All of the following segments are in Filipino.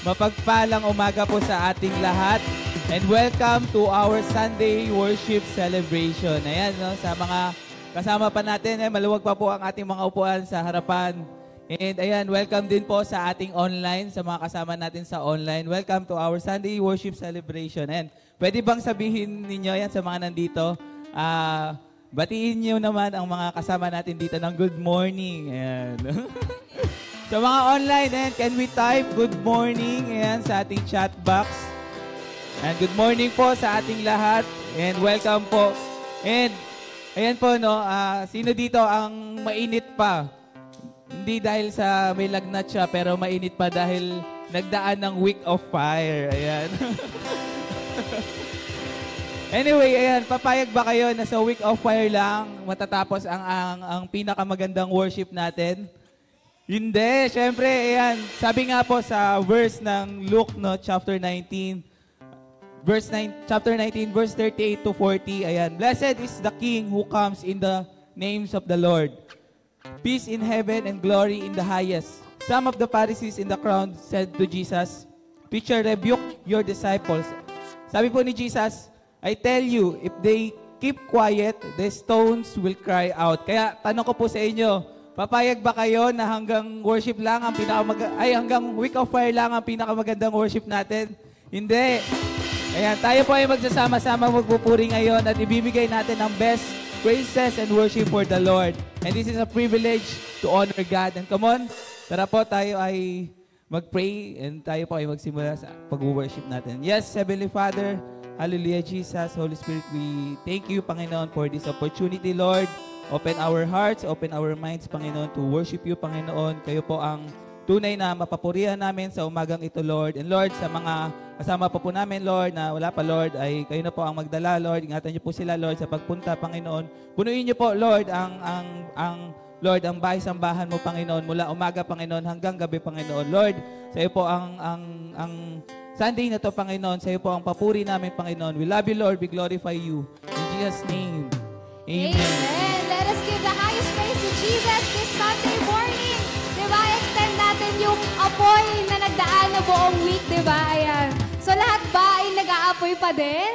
Mapagpalang umaga po sa ating lahat and welcome to our Sunday Worship Celebration. Ayan, no, sa mga kasama pa natin, maluwag pa po ang ating mga upuan sa harapan. And ayan, welcome din po sa ating online, sa mga kasama natin sa online. Welcome to our Sunday Worship Celebration. And pwede bang sabihin ninyo yan sa mga nandito? Batiin nyo naman ang mga kasama natin dito ng good morning. Ayan. Sa mga online, can we type good morning sa ating chat box? And good morning po sa ating lahat. And welcome po. And ayan po, no, sino dito ang mainit pa? Hindi dahil sa may lagnat siya, pero mainit pa dahil nagdaan ng week of fire. Ayan. Anyway, ayan, papayag ba kayo na sa week of fire lang matatapos ang pinakamagandang worship natin? Hindi, syempre, ayan, sabi nga po sa verse ng Luke, no, chapter 19, chapter 19, verse 38 to 40, ayan, blessed is the King who comes in the names of the Lord. Peace in heaven and glory in the highest. Some of the Pharisees in the crowd said to Jesus, Teacher, rebuke your disciples. Sabi po ni Jesus, I tell you, if they keep quiet, the stones will cry out. Kaya tanong ko po sa inyo, papayag ba kayo na hanggang worship lang ang hanggang week of fire lang ang pinakamagandang worship natin? Hindi. Ayan, tayo po ay magsasama-sama magpupuri ngayon at ibibigay natin ang best praises and worship for the Lord. And this is a privilege to honor God. And come on, tara po tayo ay mag-pray and tayo po ay magsimula sa pag-worship natin. Yes, Heavenly Father, hallelujah, Jesus, Holy Spirit, we thank you, Panginoon, for this opportunity, Lord. Open our hearts, open our minds, Panginoon, to worship you, Panginoon. Kayo po ang tunay na mapapurihan namin sa umagang ito, Lord. And Lord, sa mga kasama pa po namin, Lord, na wala pa, Lord, ay kayo na po ang magdala, Lord. Ingatan niyo po sila, Lord, sa pagpunta, Panginoon. Punuin niyo po, Lord, Lord, ang bahay-sambahan mo, Panginoon, mula umaga, Panginoon, hanggang gabi, Panginoon. Lord, sa iyo po ang Sunday na to, Panginoon. Sa iyo po ang papuri namin, Panginoon. We love you, Lord. We glorify you. In Jesus' name, amen. Amen. Let us give the highest praise to Jesus this Sunday morning. Diba? Extend natin yung apoy na nagdaan na buong week, diba? Ayan. So lahat ba ay nag-aapoy pa din?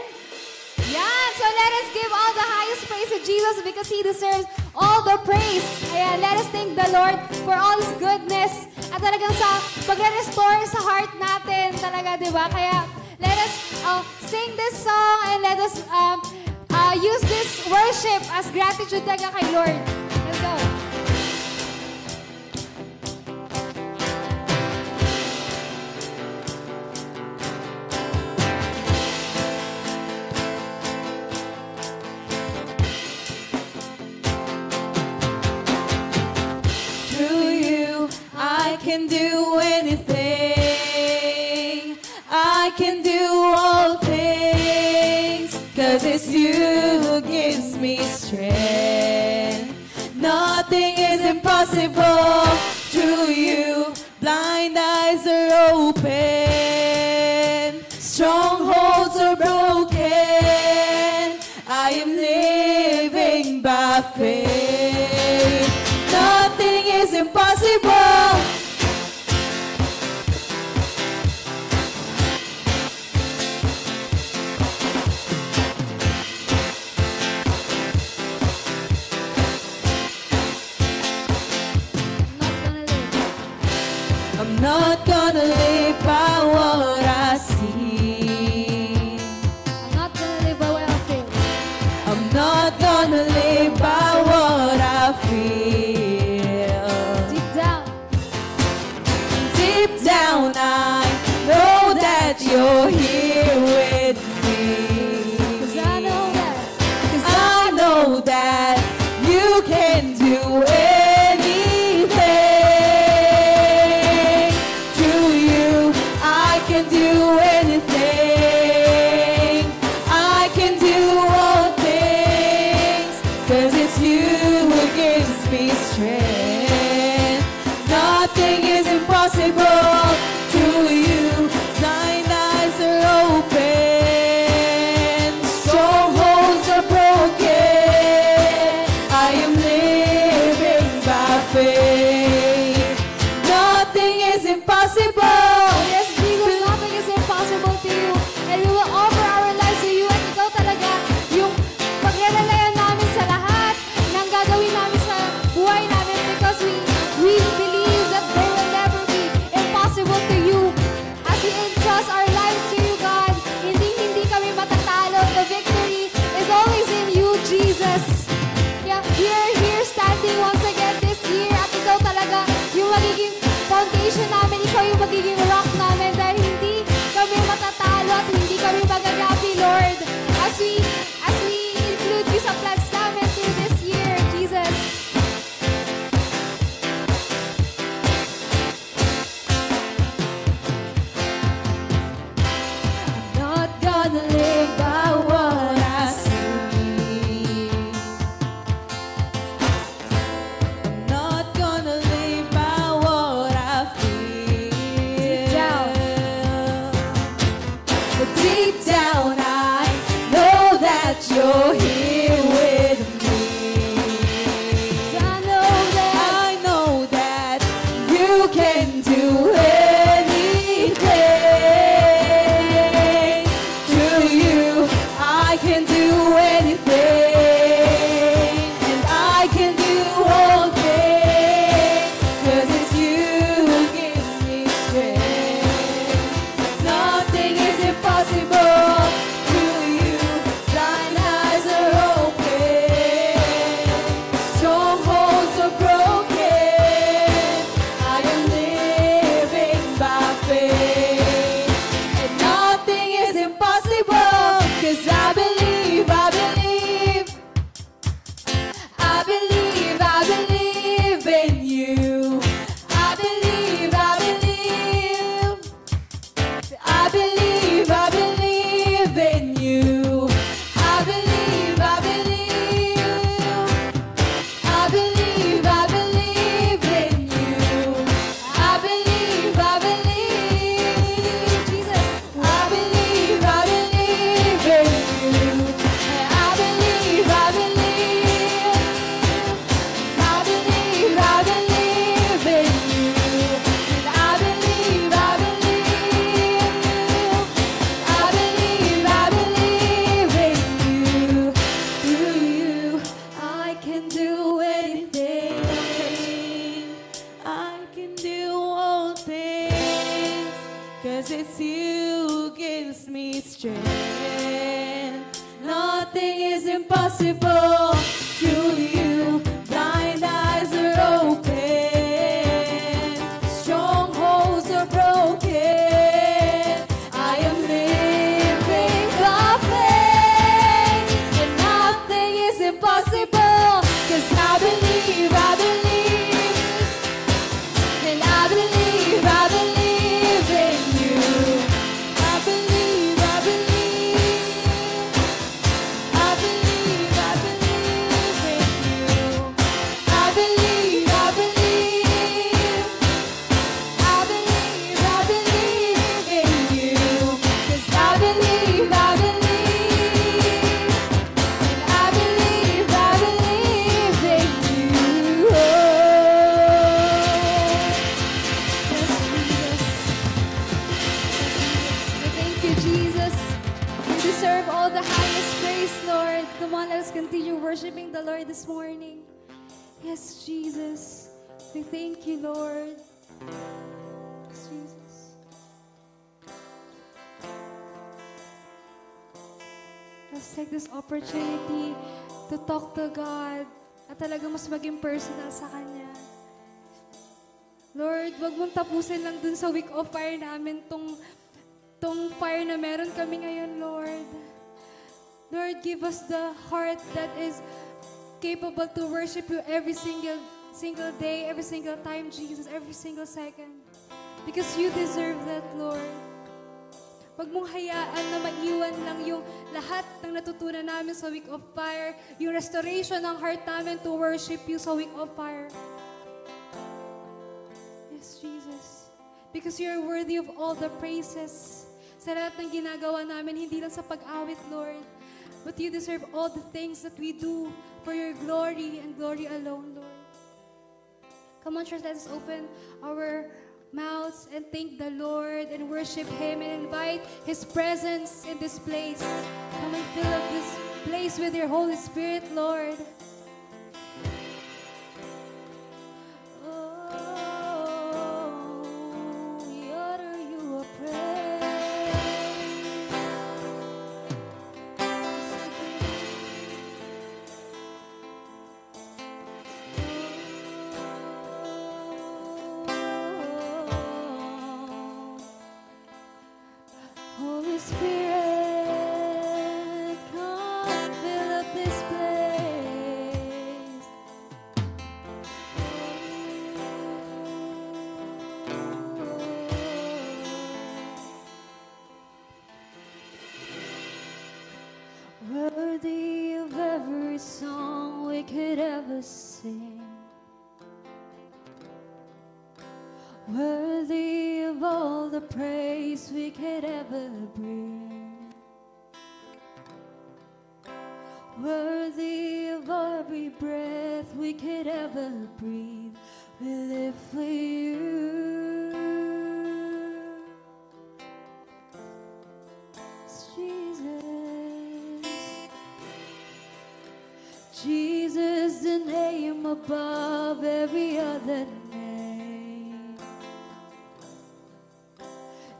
Yan. So let us give all the highest praise to Jesus because He deserves all the praise. Ayan. Let us thank the Lord for all His goodness. At talagang sa pag-restore sa heart natin talaga, diba? Kaya let us sing this song and let us use this worship as gratitude talaga kay Lord. Let's go. Through you, I can do anything. I can do all things. 'Cause it's you who gives me strength. Nothing is impossible through you. Blind eyes are open. Strongholds are broken. I am living by faith. Nothing is impossible. not gonna live by what I see. I'm not gonna live by what I feel. I'm not gonna live by what I feel. Deep down, Deep down, I know that you're here with me. 'cause I know that. 'Cause I know that you can do anything. Through you, I can do anything. I can do all things. 'Cause it's you who gives me strength. Nothing is impossible. Through you, blind eyes are open. Strongholds are broken. I am living by faith. Nothing is impossible. Yes, Jesus, nothing is impossible to you. And we will offer our lives to you. At ikaw talaga yung paglalalayan namin sa lahat ng gagawin namin sa buhay namin because we believe that there will never be impossible to you. As we entrust our lives to you, God, hindi kami matatalo. The victory is always in you, Jesus. Yeah, we are here standing once again this year at ikaw talaga yung magiging foundation namin, ikaw yung magiging rock namin dahil hindi kami matatalo at hindi kami magagapi, Lord. As we include you sa plans namin through this year, Jesus. Not gonna live by what I see. I'm not gonna live by what I feel. Deep down. But deep down, I know that you're here with me. I know that. I know that you can do anything. Through you, I can do anything. And I can do all things. 'Cause it's you who gives me strength. Nothing is impossible. Through you, blind eyes are open. Strongholds are broken. I am living by faith. And nothing is impossible. 'Cause I believe, I believe. I believe, I believe in you. I believe, I believe. I believe, I believe in you. I believe, I believe. I believe, I believe in you. I believe, I believe. Jesus. I believe, I believe in you. I believe, I believe. I believe, I believe in you. I believe, I believe. I believe, I believe in you. Through you, I can do anything. I can do all things. 'Cause it's you who gives me strength. Nothing is impossible. Through you, blind eyes are open. Strongholds are broken. I am living by faith. And nothing is impossible. 'Cause I believe, I believe. And I believe, I believe in you. I believe, I believe. I believe, I believe in you. I believe, I believe. I believe, I believe in you. 'Cause I believe, I believe. And I believe, I believe in you. Oh. deserve all the highest praise, Lord. Come on, let's continue worshiping the Lord this morning. Yes, Jesus. We thank you, Lord. Jesus. Let's take this opportunity to talk to God at talaga mas maging personal sa Kanya. Lord, wag mong tapusin lang dun sa week of fire namin tong fire na meron kami ngayon, Lord. Lord, give us the heart that is capable to worship You every single day, every single time, Jesus, every single second. Because You deserve that, Lord. Wag mong hayaan na maiwan lang yung lahat ng natutunan namin sa week of fire, yung restoration ng heart namin to worship You sa week of fire. Yes, Jesus. Because You're worthy of all the praises. Sa lahat ng ginagawa namin, hindi lang sa pag-awit, Lord. But You deserve all the things that we do for Your glory and glory alone, Lord. Come on, church, let us open our mouths and thank the Lord and worship Him and invite His presence in this place. Come and fill up this place with Your Holy Spirit, Lord. Holy Spirit, come fill up this place. Worthy of every song we could ever sing. Worthy of all the praise we could ever bring. Worthy of every breath we could ever breathe. We live for You, Jesus. Jesus, the name above every other name.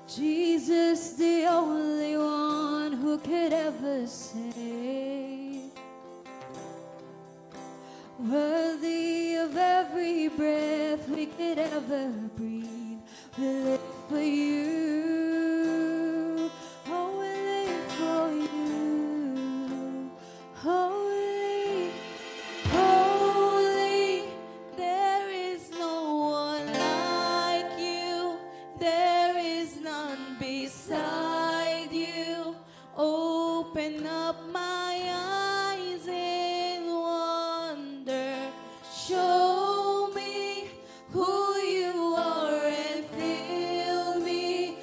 Jesus, the only one who could ever save. Worthy of every breath we could ever breathe. We live for You. Oh, we live for You. Holy, holy, there is no one like You. There is none beside You. Open up my eyes in wonder. Show me who You are and fill me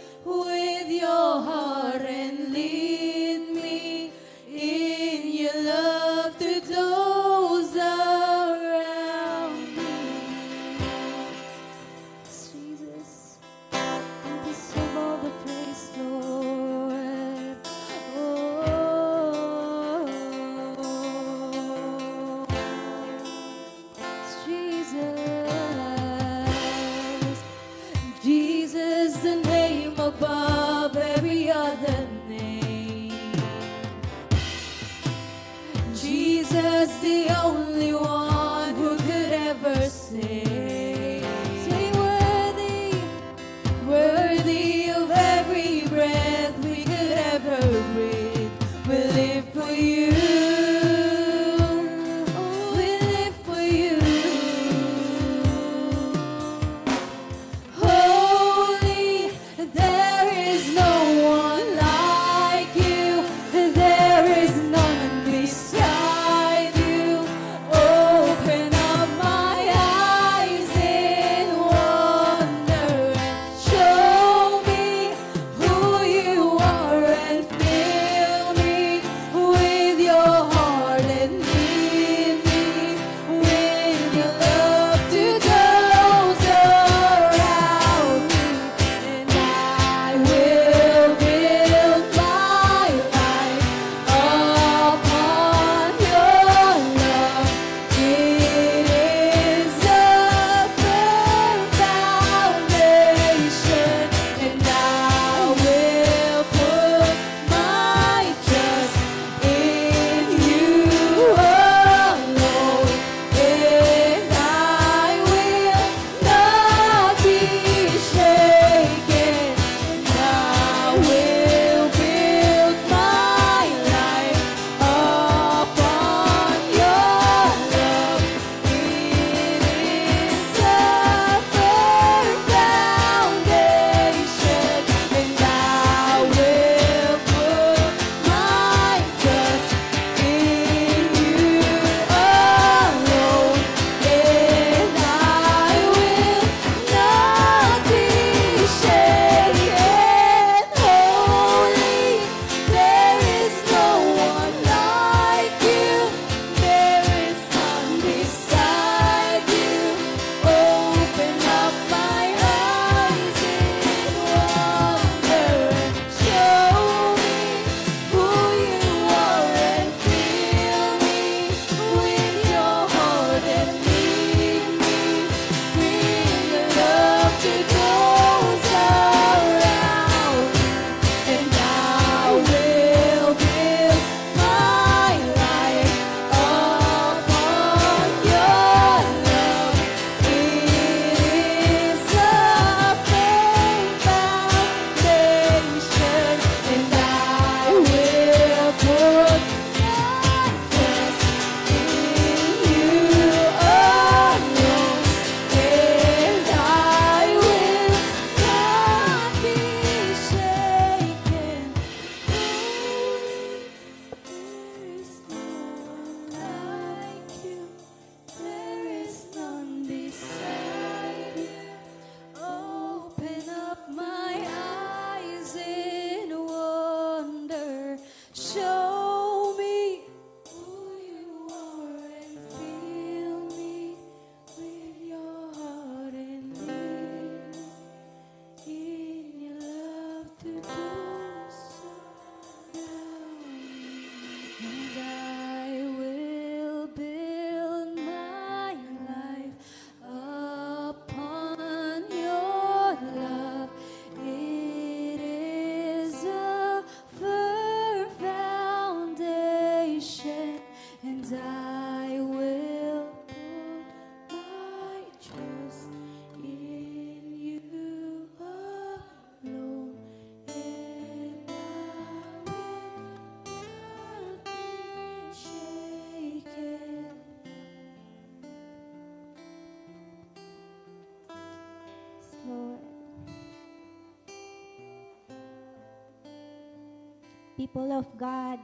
People of God,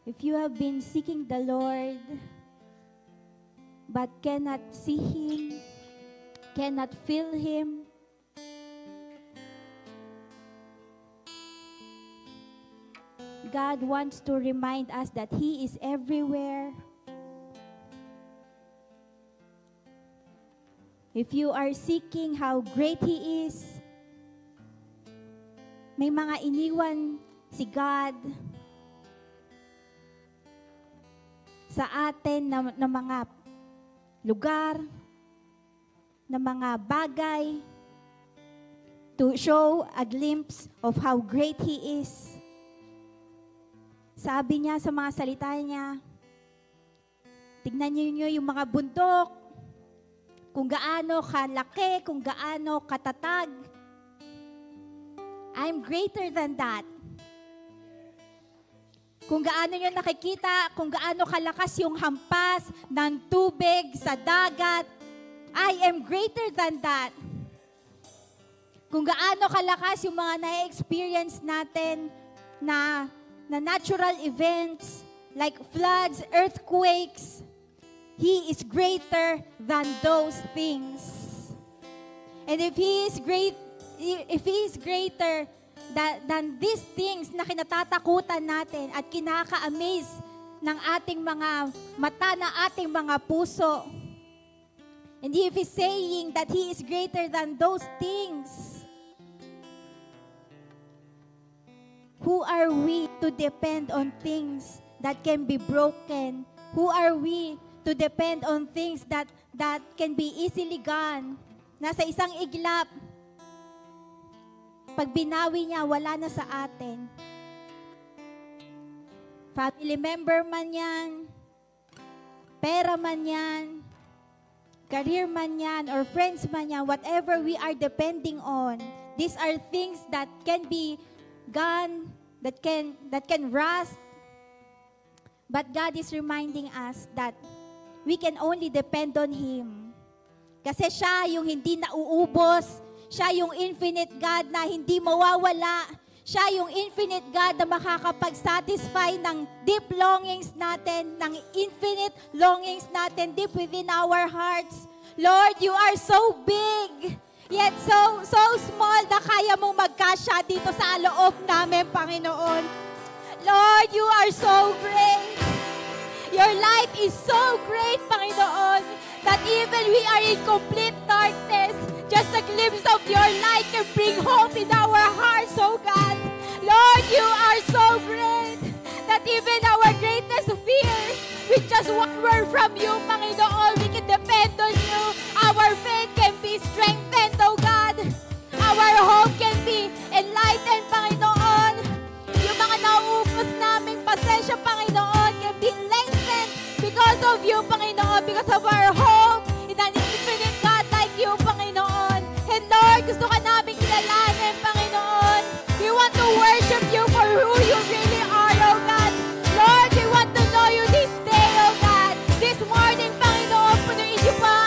if you have been seeking the Lord but cannot see Him, cannot feel Him, God wants to remind us that He is everywhere. If you are seeking how great He is, may mga iniwan si God sa atin na mga lugar, na mga bagay to show a glimpse of how great He is. Sabi niya sa mga salita niya, tignan niyo yung mga bundok, kung gaano kalaki, kung gaano katatag. I'm greater than that. Kung gaano nyo nakikita, kung gaano kalakas yung hampas ng tubig sa dagat, I am greater than that. Kung gaano kalakas yung mga na-experience natin na natural events like floods, earthquakes, He is greater than those things. And if He is greater than these things na kinatatakutan natin at kinaka-amaze ng ating mga mata, na ating mga puso, and if He's saying that He is greater than those things, who are we to depend on things that can be broken? Who are we to depend on things that can be easily gone? Nasa isang iglap, pag binawi niya, wala na sa atin. Family member man yan, pera man yan, career man yan, or friends man yan, whatever we are depending on, these are things that can be gone, that can rust. But God is reminding us that we can only depend on Him. Kasi siya yung hindi nauubos, siya yung infinite God na hindi mawawala. Siya yung infinite God na makakapag-satisfy ng deep longings natin, ng infinite longings natin deep within our hearts. Lord, you are so big, yet so small na kaya mong magkasya dito sa loob namin, Panginoon. Lord, you are so great. Your light is so great, Panginoon, that even we are in complete darkness, just a glimpse of your light can bring hope in our hearts, oh God. Lord, you are so great that even our greatest fear, with just one word from you, Panginoon, we can depend on you. Our faith can be strengthened, oh God. Our hope can be enlightened, Panginoon. Yung mga nauubos naming pasensya, Panginoon, can be lengthened because of you, Panginoon, because of our hope in an infinite God like you, Panginoon. And Lord, gusto ka namin kilalanin, Panginoon. We want to worship you for who you really are, oh God. Lord, we want to know you this day, oh God. This morning, Panginoon, punuin niyo pa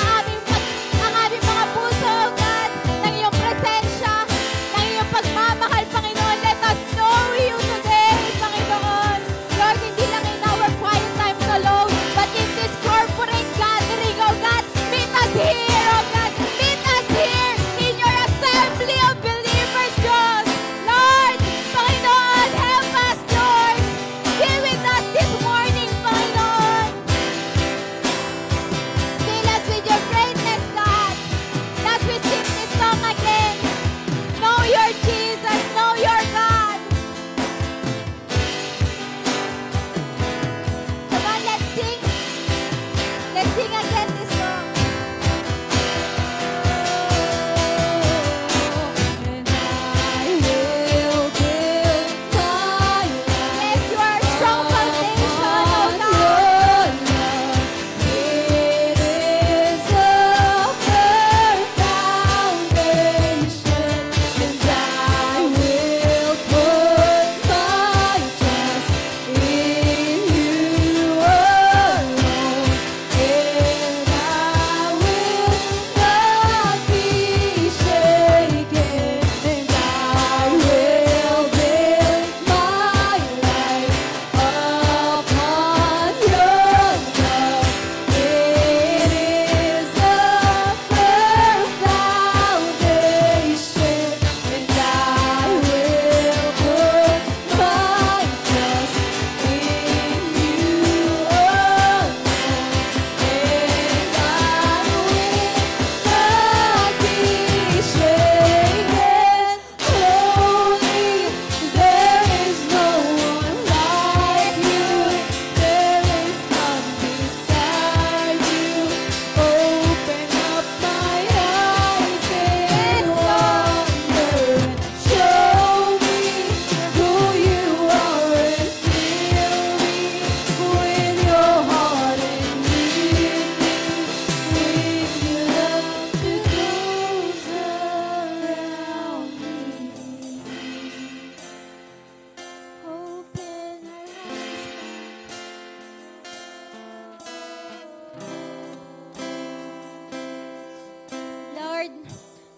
ang aming mga puso, oh God, ng iyong presensya, ng iyong pagmamahal, Panginoon. Let us know you today, Panginoon. Lord, hindi lang in our quiet times alone, but in this corporate gathering, oh God.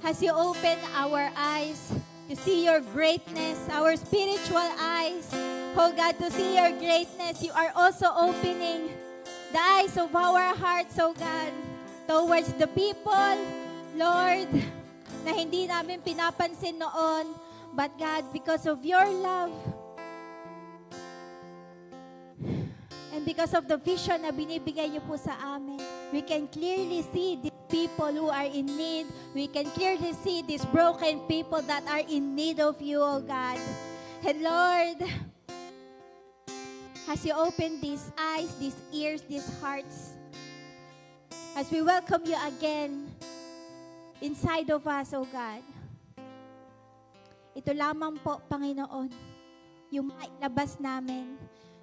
as you open our eyes to see your greatness, our spiritual eyes, oh God, to see your greatness, you are also opening the eyes of our hearts, oh God, towards the people, Lord, na hindi namin pinapansin noon, but God, because of your love, and because of the vision na binibigay niyo po sa amin, we can clearly see these people who are in need. We can clearly see these broken people that are in need of you, oh God. And Lord, as you open these eyes, these ears, these hearts, as we welcome you again inside of us, oh God, ito lamang po, Panginoon, yung mailabas namin.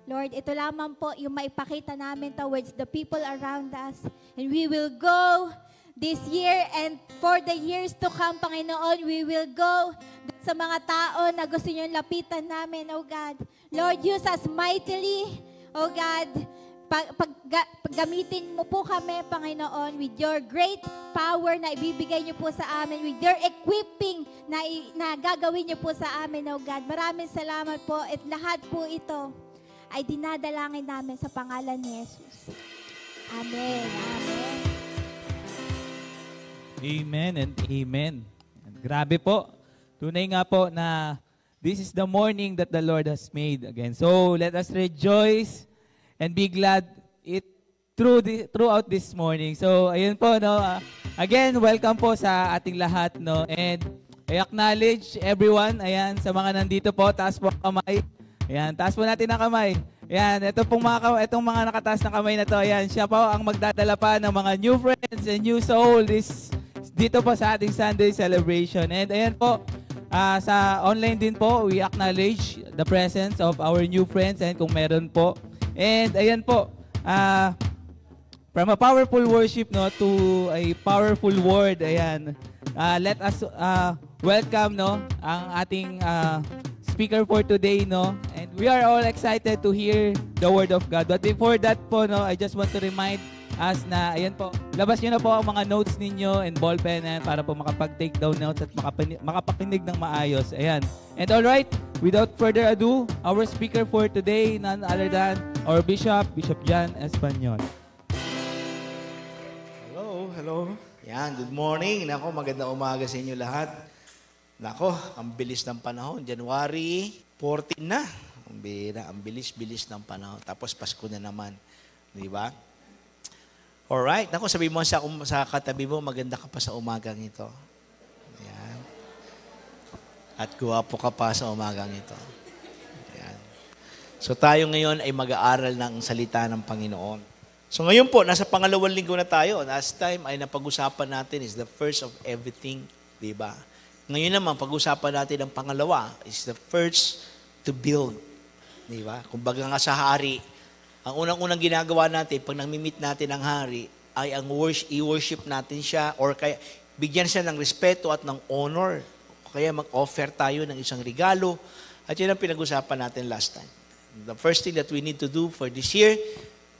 Lord, ito lamang po yung maipakita namin towards the people around us. And we will go this year and for the years to come, Panginoon, we will go sa mga tao na gusto nyo lapitan namin, oh God. Lord, use us mightily, oh God. Paggamitin mo po kami, Panginoon, with your great power na ibibigay nyo po sa amin, with your equipping na gagawin nyo po sa amin, oh God. Maraming salamat po at lahat po ito ay dinadalangin namin sa pangalan ni Jesus. Amen. Amen. Amen and amen. And grabe po. Tunay nga po na this is the morning that the Lord has made again. So let us rejoice and be glad throughout this morning. So ayun po, no. Again, welcome po sa ating lahat, no. And I acknowledge everyone. Ayan, sa mga nandito po, taas po ang kamay. Ayan, taas po natin ang kamay. Ayan, itong mga nakataas na kamay na to, ayan, siya po ang magdadala pa ng mga new friends and new soul dito po sa ating Sunday celebration. And ayan po, sa online din po, we acknowledge the presence of our new friends and kung meron po. And ayan po, from a powerful worship, no, to a powerful word, ayan, let us welcome, no, ang ating speaker for today, no? And we are all excited to hear the word of God. But before that po, no, I just want to remind us na, ayan po, labas nyo na po ang mga notes ninyo and ballpen para po makapag-take down notes at makapakinig ng maayos. Ayan. And alright, without further ado, our speaker for today, none other than our Bishop John Espanyol. Hello. Yan, good morning. Nako, magandang umaga sa inyo lahat. Nako, ang bilis ng panahon. January 14 na. Ang bilis-bilis ng panahon. Tapos Pasko na naman. Di ba? Alright. Nako, sabi mo sa katabi mo, maganda ka pa sa umagang ito. Yan. At guwapo ka pa sa umagang ito. Yan. So tayo ngayon ay mag-aaral ng salita ng Panginoon. So ngayon po, nasa pangalawang linggo na tayo. Last time ay napag-usapan natin is the first of everything. Di ba? Ngayon naman, pag-usapan natin ang pangalawa is the first to build. Di ba? Kumbaga nga sa hari, ang unang-unang ginagawa natin, pag nami-meet natin ang hari, ay ang i-worship natin siya or kaya bigyan siya ng respeto at ng honor. Kaya mag-offer tayo ng isang regalo. At yun ang pinag-usapan natin last time. The first thing that we need to do for this year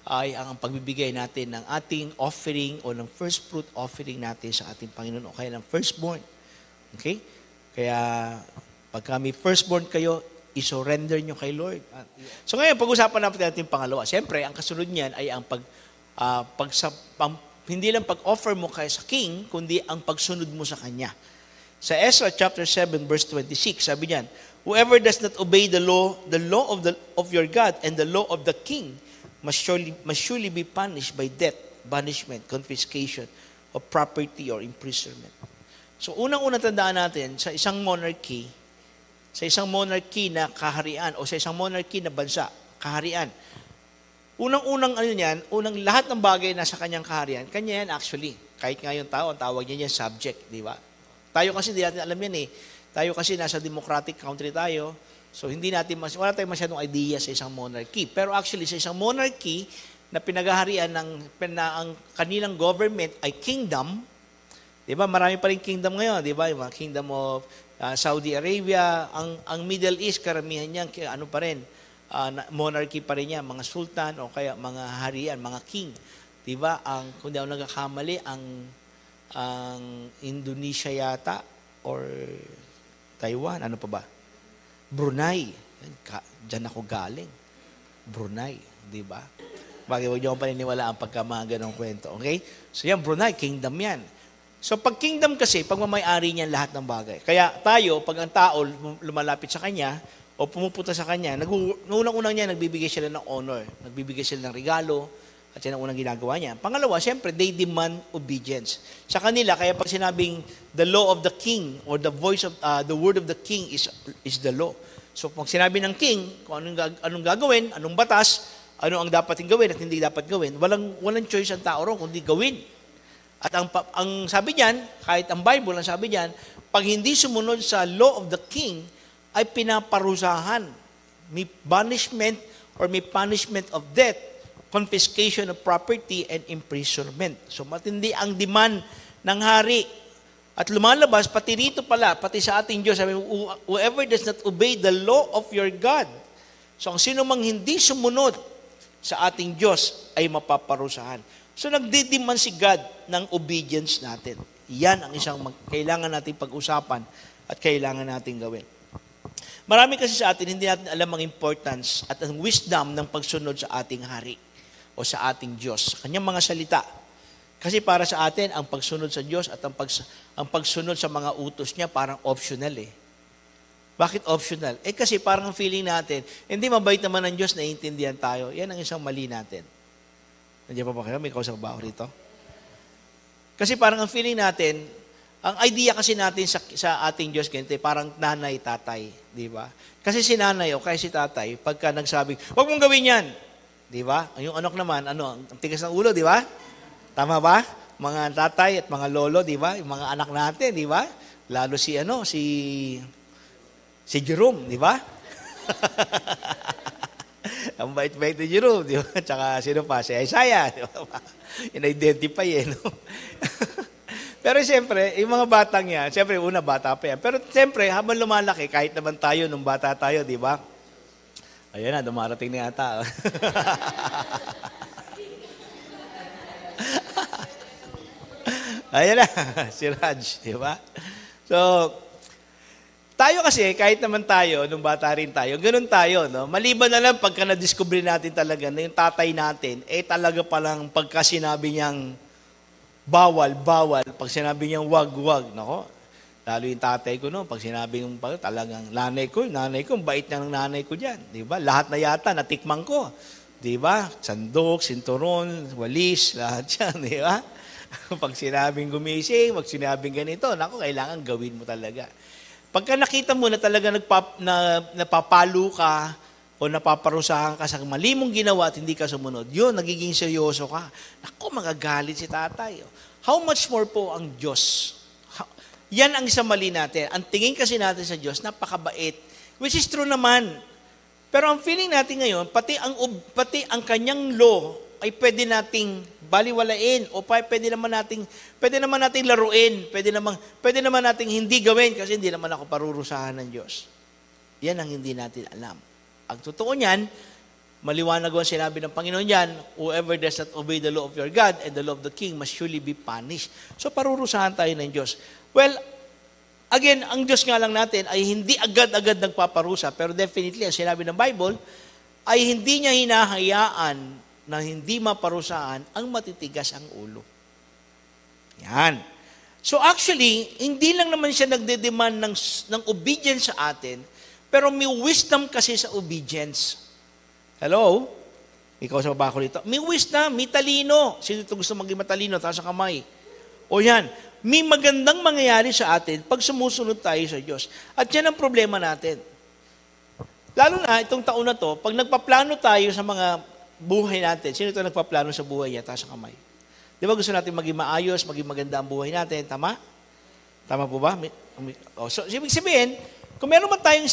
ay ang pagbibigay natin ng ating offering o ng first fruit offering natin sa ating Panginoon o kaya ng firstborn. Okay? Kaya, pagka may firstborn kayo, i-surrender nyo kay Lord. So ngayon, pag-usapan natin pangalawa. Siyempre, ang kasunod niyan ay ang hindi lang pag-offer mo kay sa king, kundi ang pagsunod mo sa kanya. Sa Ezra chapter 7, verse 26, sabi niyan, whoever does not obey the law of your God and the law of the king must surely be punished by death, banishment, confiscation of property or imprisonment. So, unang-unang tandaan natin, sa isang monarchy na kaharian o sa isang monarchy na bansa, kaharian, unang-unang lahat ng bagay na sa kanyang kaharian, kanya yan actually. Kahit ngayon tao, ang tawag niya yan subject, di ba? Tayo kasi, di natin alam yan eh. Tayo kasi nasa democratic country tayo, so wala tayong masyadong idea sa isang monarchy. Pero actually, sa isang monarchy na pinagaharian ang kanilang government ay kingdom. Di ba? Marami pa rin kingdom ngayon. Di ba? Yung mga kingdom of Saudi Arabia. Ang Middle East, karamihan niyan, pa rin, monarchy pa rin yan. Mga sultan o kaya mga harian, mga king. Di ba? Kung di ako nagkakamali, ang Indonesia yata, or Taiwan, ano pa ba? Brunei. Diyan ako galing. Brunei, di ba? Bakit huwag niyo akong paniniwalaan pagka mga ganong kwento, okay? So yan, Brunei, kingdom yan. So pag kingdom kasi, pagmamayari niyan lahat ng bagay. Kaya tayo, pag ang tao lumalapit sa kanya, o pumupunta sa kanya, unang-unang niya, nagbibigay sila ng honor, nagbibigay sila ng regalo, at yan ang unang ginagawa niya. Pangalawa, siyempre, they demand obedience. Sa kanila, kaya pag sinabing the law of the king, or the voice of, the word of the king is the law. So pag sinabi ng king, kung anong gagawin, anong batas, ano ang dapat gawin at hindi dapat gawin, walang choice ang tao ron, kundi gawin. At ang sabi niyan, kahit ang Bible, ang sabi niyan, pag hindi sumunod sa law of the king, ay pinaparusahan. May banishment or may punishment of death, confiscation of property, and imprisonment. So matindi ang demand ng hari. At lumalabas, pati rito pala, pati sa ating Diyos, sabi, whoever does not obey the law of your God. So ang sino mang hindi sumunod sa ating Diyos ay mapaparusahan. So nagdidiman si God ng obedience natin. Yan ang isang kailangan natin pag-usapan at kailangan natin gawin. Marami kasi sa atin, hindi natin alam ang importance at ang wisdom ng pagsunod sa ating hari o sa ating Diyos, sa kanyang mga salita. Kasi para sa atin, ang pagsunod sa Diyos at ang pagsunod sa mga utos niya parang optional eh. Bakit optional? Kasi parang ang feeling natin, hindi mabait naman ang Diyos, naiintindihan tayo. Yan ang isang mali natin. Nandiyan pa ba kayo? May kausap ba ako rito? Kasi parang ang feeling natin, ang idea kasi natin sa ating Diyos, ganito, parang nanay, tatay. Di ba? Kasi si nanay o kaya si tatay, pagka nagsabing, huwag mong gawin yan. Di ba? Yung anak naman, ang tigas ng ulo, di ba? Tama ba? Mga tatay at mga lolo, di ba? Yung mga anak natin, di ba? Lalo si Jerome, di ba? Ang bait-bait ni Jerome, di ba? Tsaka sino pa? Si Isaiah, di ba? In-identify no? Pero siyempre, yung mga batang yan, siyempre, una bata pa yan. Pero siyempre, habang lumalaki, kahit naman tayo, nung bata tayo, di ba? Ayan na, dumarating na yata. Ayan na, si Raj, di ba? So, tayo kasi, kahit naman tayo, nung bata rin tayo, ganun tayo, no? Maliban na lang pagka na-discover natin talaga na yung tatay natin, talaga palang pagka sinabi niyang bawal. Pag sinabi niyang wag, nako. Lalo yung tatay ko, no? Pag sinabi yung talagang nanay ko, bait na ng nanay ko dyan. Di ba? Lahat na yata, natikman ko. Di ba? Sandok, sinturon, walis, lahat yan, di ba? Pag sinabing gumising, pag sinabing ganito, nako, kailangan gawin mo talaga. Pagka nakita mo na talaga napapalo ka o napaparusahan ka sa mali mong ginawa at hindi ka sumunod, yun, nagiging seryoso ka. Naku, magagalit si tatay. How much more po ang Diyos? Yan ang isang mali natin. Ang tingin kasi natin sa Diyos, napakabait. Which is true naman. Pero ang feeling natin ngayon, pati ang kanyang law ay pwede nating baliwalain o pwede naman nating laruin, pwede naman nating hindi gawin kasi hindi naman ako parurusahan ng Diyos. Yan ang hindi natin alam. Ang totoo niyan, maliwanag ang sinabi ng Panginoon yan, whoever does not obey the law of your God and the law of the king must surely be punished. So parurusahan tayo ng Diyos. Well, again, ang Diyos nga lang natin ay hindi agad-agad nagpaparusa, pero definitely, ang sinabi ng Bible, ay hindi niya hinahayaan na hindi maparusahan ang matitigas ang ulo. Yan. So actually, hindi lang naman siya nagde-demand ng obedience sa atin, pero may wisdom kasi sa obedience. Hello? Ikaw sa baba ko dito. May wisdom, may talino. Sino ito gusto maging matalino? Taas sa kamay. O yan. May magandang mangyayari sa atin pag sumusunod tayo sa Diyos. At yan ang problema natin. Lalo na, itong taon na to, pag nagpaplano tayo sa mga buhay natin, sino ito nagpaplano sa buhay niya? Taas sa kamay. Di ba gusto natin maging maayos, maging maganda ang buhay natin? Tama? Tama po ba? So, ibig sabihin, kung meron man tayong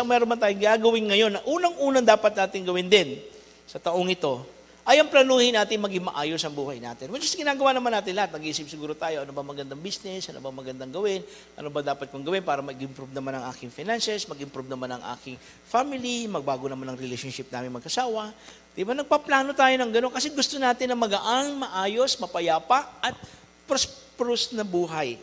meron man tayong gagawin ngayon na unang-unang dapat natin gawin din sa taong ito, ay ang planuhin natin maging maayos ang buhay natin. Which is ginagawa naman natin lahat. Nag-iisip siguro tayo, ano ba magandang business, ano ba magandang gawin, ano ba dapat kong gawin para mag-improve naman ang aking finances, mag-improve naman ang aking family, magbago naman ang relationship namin magkasawa. Di ba? Nagpaplano tayo ng gano'n kasi gusto natin na magaan, maayos, mapayapa, at prosperous na buhay.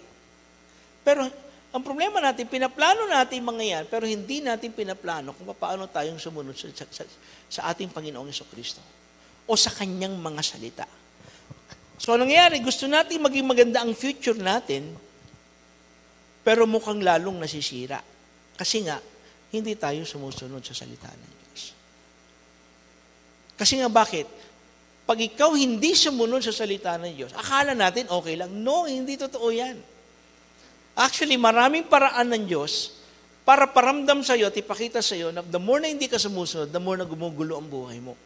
Pero ang problema natin, pinaplano natin mga yan, pero hindi natin pinaplano kung paano tayong sumunod sa ating Panginoong Jesucristo o sa Kanyang mga salita. So, anong nangyayari? Gusto natin maging maganda ang future natin, pero mukhang lalong nasisira. Kasi nga, hindi tayo sumusunod sa salita ng Diyos. Kasi nga bakit? Pag ikaw hindi sumunod sa salita ng Diyos, akala natin okay lang. No, hindi totoo yan. Actually, maraming paraan ng Diyos para paramdam sa iyo at ipakita sa iyo na the more na hindi ka sumusunod, the more na gumugulo ang buhay mo.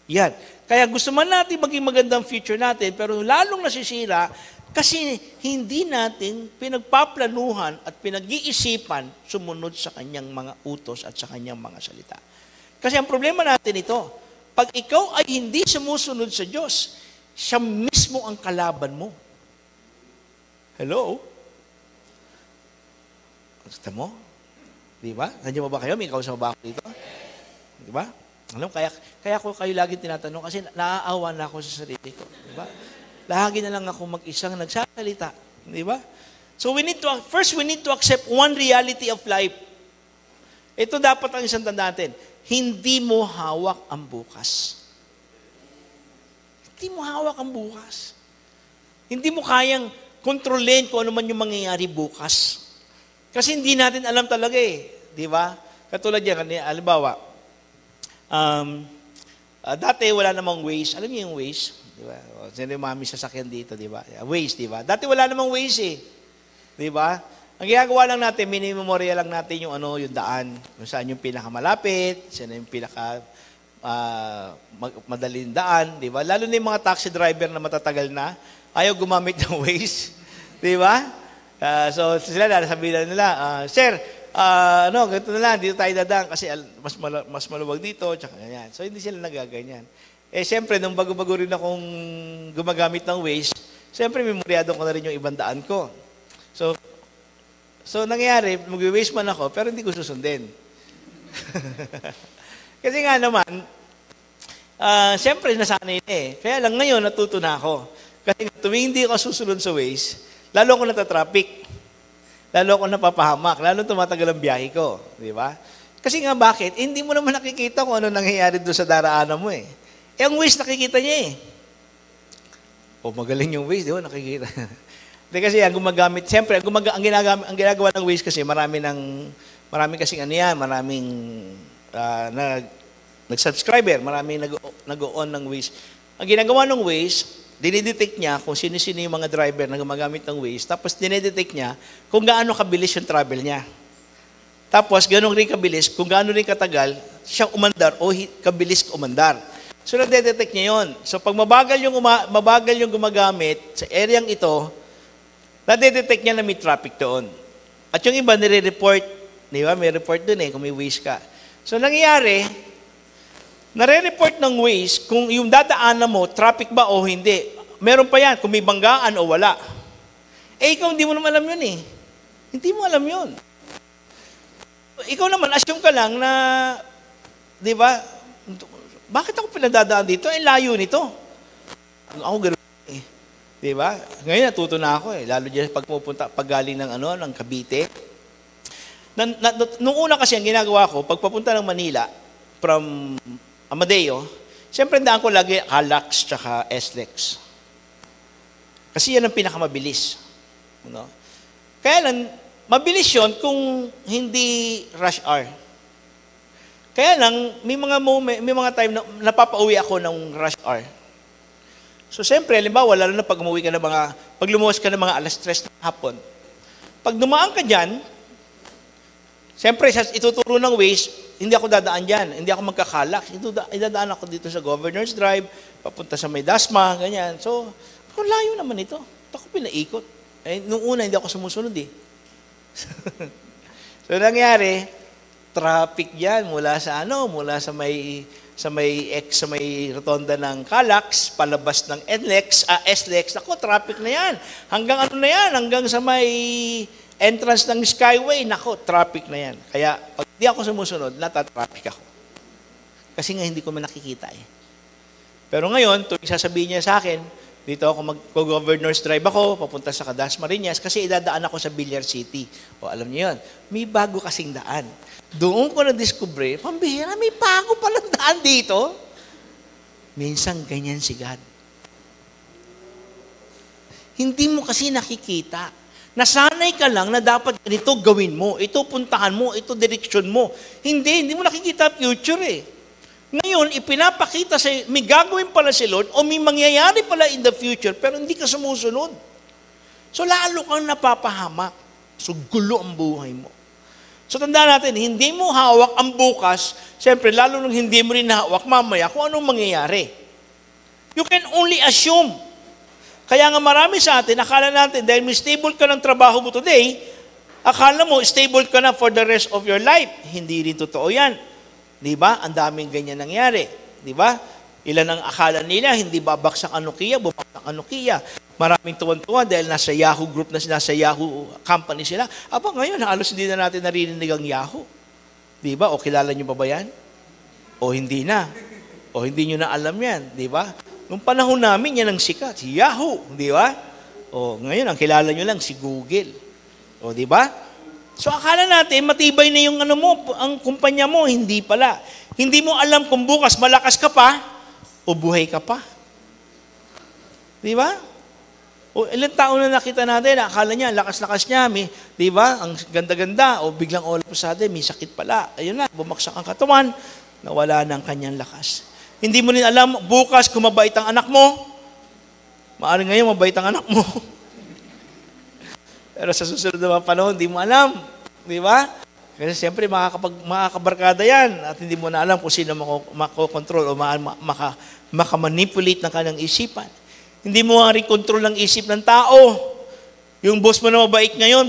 Yan. Kaya gusto man natin maging magandang future natin, pero lalong nasisira kasi hindi natin pinagpaplanuhan at pinag-iisipan sumunod sa kanyang mga utos at sa kanyang mga salita. Kasi ang problema natin ito, pag ikaw ay hindi sumusunod sa Diyos, siya mismo ang kalaban mo. Hello? Gusto mo? Di ba? Nandiyan mo ba kayo? May kausap ba ako dito? Di ba? Alam, kaya ko kayo lagi tinatanong kasi naaawa na ako sa sarili ko. Di ba? Lagi na lang ako mag-isang nagsasalita. Di ba? So first we need to accept one reality of life. Ito dapat ang isang tanda natin. Hindi mo hawak ang bukas. Hindi mo hawak ang bukas. Hindi mo kayang kontrolin kung ano man yung mangyayari bukas. Kasi hindi natin alam talaga eh. Di ba? Katulad yan, halimbawa, dati wala namang Waze. Alam niyo yung Waze? Di ba? Sino yung mami sasakyan dito, di ba? Waze, di ba? Dati wala namang Waze eh. Di ba? Ang ginagawa lang natin, minimemorya lang natin yung yung daan. Kung saan yung pinakamalapit, saan yung madaling daan, di ba? Lalo na yung mga taxi driver na matatagal na, ayaw gumamit ng Waze. Di ba? So sila sabihin nila, Sir, ganito na lang, dito tayo dadaan kasi mas maluwag dito, tsaka ganyan. So hindi sila nagaganyan. Eh, siyempre, nung bago-bago rin akong gumagamit ng Waze, siyempre, memoryado ko na rin yung ibang daan ko. So nangyayari, mag-Waze man ako, pero hindi ko susundin. Kasi nga naman, siyempre, nasanay na eh. Kaya lang ngayon, natuto na ako. Kasi tuwing hindi ako susunod sa Waze, lalo ako natatraffic. Lalo ako napapahamak. Lalo tumatagal ang biyahe ko. Di ba? Kasi nga bakit? Hindi mo naman nakikita kung ano nangyayari doon sa daraanan mo eh. Eh, ang Waze, nakikita niya eh. Magaling yung Waze, di ba? Nakikita. Hindi kasi, ang gumagamit, siyempre, ang ginagawa ng Waze kasi, maraming kasing maraming nag-subscriber, maraming nag-on ng Waze. Ang ginagawa ng Waze, dinidetect niya kung sino-sino yung mga driver na gumagamit ng Waze, tapos dinidetect niya kung gaano kabilis yung travel niya. Tapos, gano'n rin kabilis, kung gaano rin katagal, siya umandar o kabilis umandar. So, nadedetect niya yun. So, pag mabagal yung gumagamit sa areang ito, nadedetect niya na may traffic doon. At yung iba, nire-report. Di ba? May report doon kung may Waze ka. So, nangyayari, nare-report ng Waze kung yung dadaanan mo, traffic ba o hindi. Meron pa yan, kung may banggaan o wala. Eh, ikaw hindi mo naman alam yun eh. Hindi mo alam yun. Ikaw naman, assume ka lang na, di ba, bakit ako pinadadaan dito? Eh, layo nito. Ako gano'n eh. Di ba? Ngayon natuto na ako eh. Lalo dyan pag galing ng Cavite. Nung una kasi ang ginagawa ko, pagpapunta ng Manila, from Amadeo, siyempre daan ko lagi Halax tsaka SLEX. Kasi yan ang pinakamabilis. No? Kaya lang, mabilis yun kung hindi rush hour. Kaya lang, may mga time na napapauwi ako ng rush hour. So, siyempre, halimbawa, lalo na pag umuwi ka pag lumuwas ka ng mga 3:00 ng hapon, pag dumaan ka dyan, siyempre, ituturo ng Waze, hindi ako dadaan dyan, hindi ako magkakalak, idadaan ako dito sa Governor's Drive, papunta sa may Dasma, ganyan. So, layo naman ito. Ako pinaikot. Eh, nung una, hindi ako sumusunod eh. So, nangyari, traffic yan mula sa may rotonda ng Calax, palabas ng SLEX. Ako, traffic na yan. Hanggang hanggang sa may entrance ng Skyway, traffic na yan. Kaya, pag di ako sumusunod, natatraffic ako. Kasi nga, hindi ko man nakikita eh. Pero ngayon, tuwing sasabihin niya sa akin, Dito ako mag-governor's drive ako, papunta sa Dasmariñas, kasi idadaan ako sa Villar City. O alam niyo yun, may bago kasing daan. Doon ko na-discover, pambihira, may bago palang daan dito. Minsan ganyan si God. Hindi mo kasi nakikita. Nasanay ka lang na dapat ganito gawin mo, ito puntahan mo, ito direksyon mo. Hindi mo nakikita future eh. Ngayon, ipinapakita sa'yo, may gagawin pala si Lord o may mangyayari pala in the future pero hindi ka sumusunod. So lalo kang napapahamak. So gulo ang buhay mo. So tandaan natin, hindi mo hawak ang bukas, siyempre lalo nung hindi mo rin hawak mamaya kung anong mangyayari. You can only assume. Kaya nga marami sa atin, akala natin, dahil may stable ka ng trabaho mo today, akala mo stable ka na for the rest of your life. Hindi rin totoo yan. Di ba? Ang daming ganyan nangyari. Di ba? Ilan ang akala nila, hindi babaksak ang Nokia, bumagsak ang Nokia. Maraming tuwan-tuwan dahil nasa Yahoo group na sila, nasa Yahoo company sila. Aba, ngayon, halos hindi na natin narinig ang Yahoo. Di ba? O kilala nyo ba yan? O hindi na. O hindi nyo na alam yan. Di ba? Nung panahon namin, yan ang sikat. Si Yahoo, di ba? O, ngayon, ang kilala nyo lang, si Google. O, di ba? So, akala natin, matibay na yung ang kumpanya mo. Hindi pala. Hindi mo alam kung bukas malakas ka pa o buhay ka pa. Di ba? O, ilang taon na nakita natin, akala niya, lakas-lakas niya, di ba? Ang ganda-ganda, o biglang all of a sudden, may sakit pala. Ayun na, bumagsak ang katawan, nawala na ang kanyang lakas. Hindi mo rin alam, bukas kung mabait ang anak mo. Maaring ngayon, mabait ang anak mo. Pero sa susunod na mga panahon, hindi mo alam. Di ba? Kasi siyempre, makakabarkada yan. At hindi mo na alam kung sino makakontrol o makamanipulate ng kanyang isipan. Hindi mo rin control ng isip ng tao. Yung boss mo na mabait ngayon,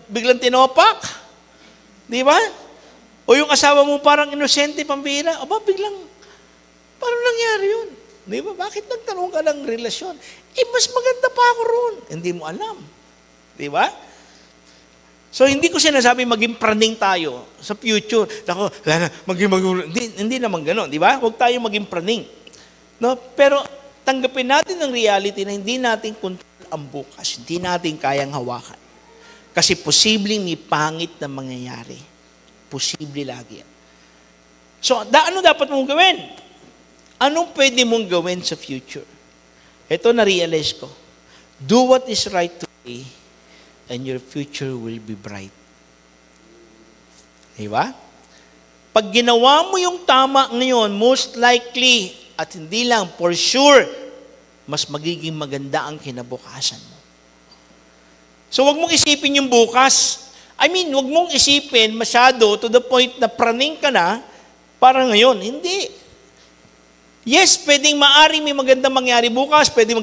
biglang tinopak. Di ba? O yung asawa mo parang inosente, pambihira. Aba, biglang, paano nangyari yun? Di ba? Bakit nagtanong ka ng relasyon? Mas maganda pa ako roon. Hindi mo alam. Di ba? So, hindi ko sinasabi maging praning tayo sa future. Ako, hindi naman gano'n. Di ba? Huwag tayo maging praning. No? Pero, tanggapin natin ang reality na hindi natin control ang bukas. Hindi natin kayang hawakan. Kasi posibleng may pangit na mangyayari. Posible lagi yan. So, ano dapat mong gawin? Anong pwede mong gawin sa future? Ito na-realize ko. Do what is right today and your future will be bright. Diba? Pag ginawa mo yung tama ngayon, most likely, at hindi lang, for sure, mas magiging maganda ang kinabukasan mo. So, wag mong isipin yung bukas. Wag mong isipin masyado to the point na praning ka na para ngayon. Hindi. Yes, pwedeng maaring may magandang mangyari bukas, pwede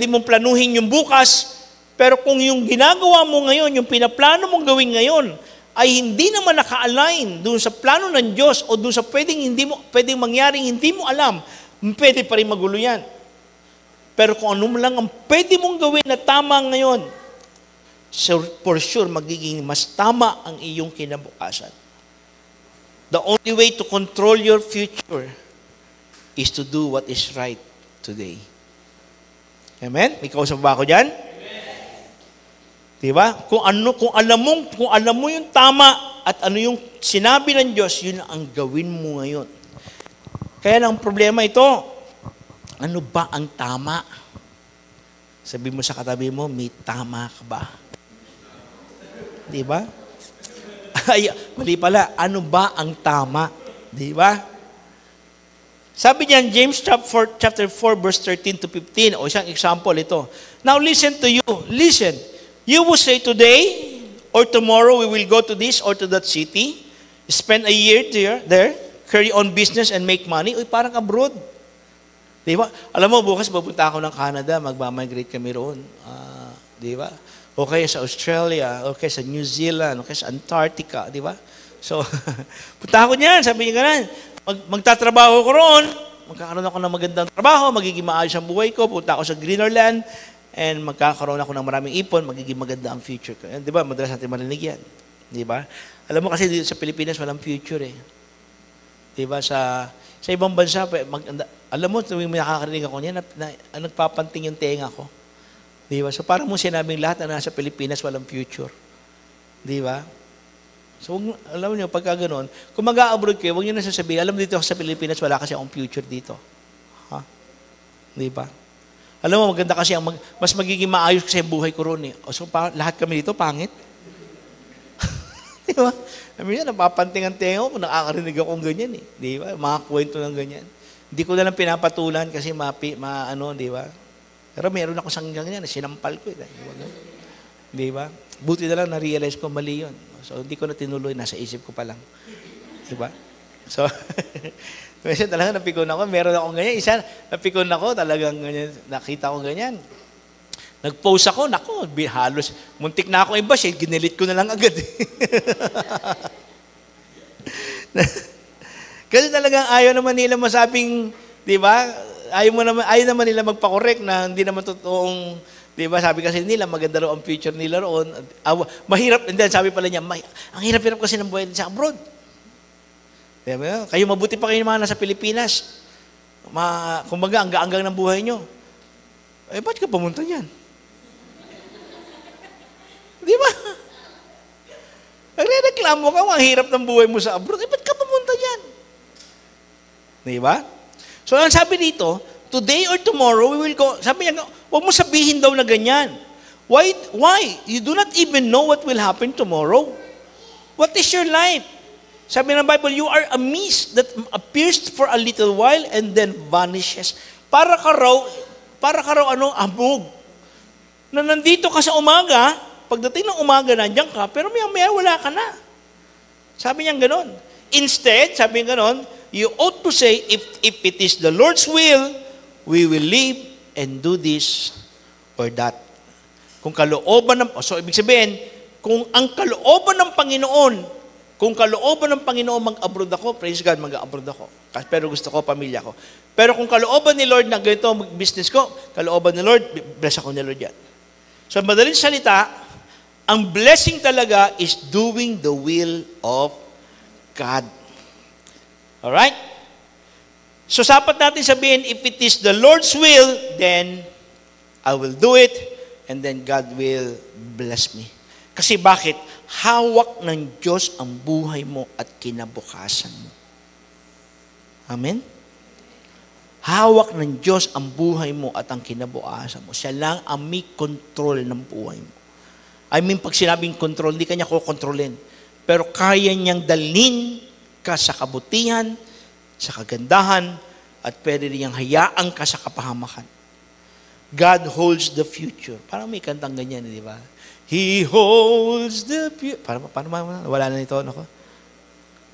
mong planuhin yung bukas, pero kung yung ginagawa mo ngayon, yung pinaplano mong gawin ngayon, ay hindi naman naka-align doon sa plano ng Diyos o doon sa pwedeng mangyaring hindi mo alam, pwede pa rin magulo yan. Pero kung ano lang ang pwede mong gawin na tama ngayon, so for sure, magiging mas tama ang iyong kinabukasan. The only way to control your future is to do what is right today. Amen? May kausap ba ako dyan? Diba? Kung alam mo yung tama at ano yung sinabi ng Diyos, yun ang gawin mo ngayon. Kaya lang problema ito, ano ba ang tama? Sabi mo sa katabi mo, may tama ka ba? Diba? Ay, mali pala, ano ba ang tama? Diba? Sabi niyan, James chapter 4, verse 13 to 15, o isang example ito. Now listen to you. Listen. You will say today or tomorrow we will go to this or to that city, spend a year there, carry on business and make money. Uy, parang abroad. Di ba? Alam mo, bukas pupunta ako ng Canada, magmamigrate kami roon. Di ba? O kaya sa Australia, o kaya sa New Zealand, o kaya sa Antarctica, di ba? So, punta ako niyan, sabi niya ganun. Magtatrabaho ko roon, magkakaroon ako ng magandang trabaho, magiging maayos ang buhay ko, punta ako sa greener land, and magkakaroon ako ng maraming ipon, magiging maganda ang future ko. Di ba? Madalas natin marinig yan. Di ba? Alam mo kasi dito sa Pilipinas, walang future eh. Di ba? Sa Sa ibang bansa, alam mo, tuwing may nakakarinig ako niya, nagpapanting yung tenga ko. Di ba? So parang mo sinabing lahat na nasa Pilipinas walang future. Di ba? So alam niyo, pagka gano'n, kung mag-a-abroad kayo, huwag niyo na sasabihin, alam dito sa Pilipinas, wala kasi akong future dito. Ha? Di ba? Alam mo, maganda kasi, mas magiging maayos kasi ang buhay ko ron eh. So lahat kami dito, pangit. Di ba? Sabi niya, napapanting ang tenga ko, nakakarinig akong ganyan eh. Di ba? Mga kwento ng ganyan. Hindi ko na lang pinapatulan kasi di ba? Pero meron ako sang ganyan, sinampal ko eh. Di ba? Buti na lang na-realize ko mali yun. So, hindi ko na tinuloy, nasa isip ko pa lang. Di ba? So, minsan talaga napikon ako, meron akong ganyan. Isa, napikon ako, talagang ganyan, nakita ko ganyan. Nag-post ako, halos, muntik na ako i-bash, ginilit ko na lang agad. Kasi talagang ayaw naman nila masabing, di ba? Ayaw naman nila magpa-correct na hindi naman totoong, di ba? Sabi kasi nila, maganda raw ang future nila roon. Mahirap, and then sabi pala niya, ang hirap-hirap kasi ng buhay sa abroad. Diba? Kayo mabuti pa kayo mga nasa Pilipinas. Kumbaga, anggang ng buhay nyo. Ba't ka pumunta dyan? Di ba? Nagre-reklamo ka, ang hirap ng buhay mo sa abroad. Ba't ka pumunta dyan? Di ba? So, ang sabi dito, today or tomorrow, we will go. Sabi niya, huwag mo sabihin daw na ganyan. Why? You do not even know what will happen tomorrow. What is your life? Sabi ng Bible, you are a mist that appears for a little while and then vanishes. Para ka raw amog. Na nandito ka sa umaga, pagdating ng umaga, nandiyan ka, pero maya wala ka na. Sabi niya gano'n. Instead, sabi niya gano'n, you ought to say, if it is the Lord's will, we will live and do this or that. Kung kalooban ng, so ibig sabihin, kung ang kalooban ng Panginoon mag-abroad ako, praise God, mag-abroad ako. Pero gusto ko, pamilya ko. Pero kung kalooban ni Lord na ganito ang business ko, kalooban ni Lord, bless ako ni Lord yan. So, madaling salita, ang blessing talaga is doing the will of God. Alright? So, sapat natin sabihin, if it is the Lord's will, then I will do it, and then God will bless me. Kasi bakit? Hawak ng Diyos ang buhay mo at kinabukasan mo. Amen? Hawak ng Diyos ang buhay mo at ang kinabukasan mo. Siya lang ang may control ng buhay mo. I mean, pag sinabing control, hindi kanya kukontrolin. Pero kaya niyang dalhin ka sa kabutihan, sa kagandahan, at pwede niyang hayaan ka sa kapahamakan. God holds the future. Parang may kantang ganyan, di ba? He holds the future. Paano wala na nito, ano ko?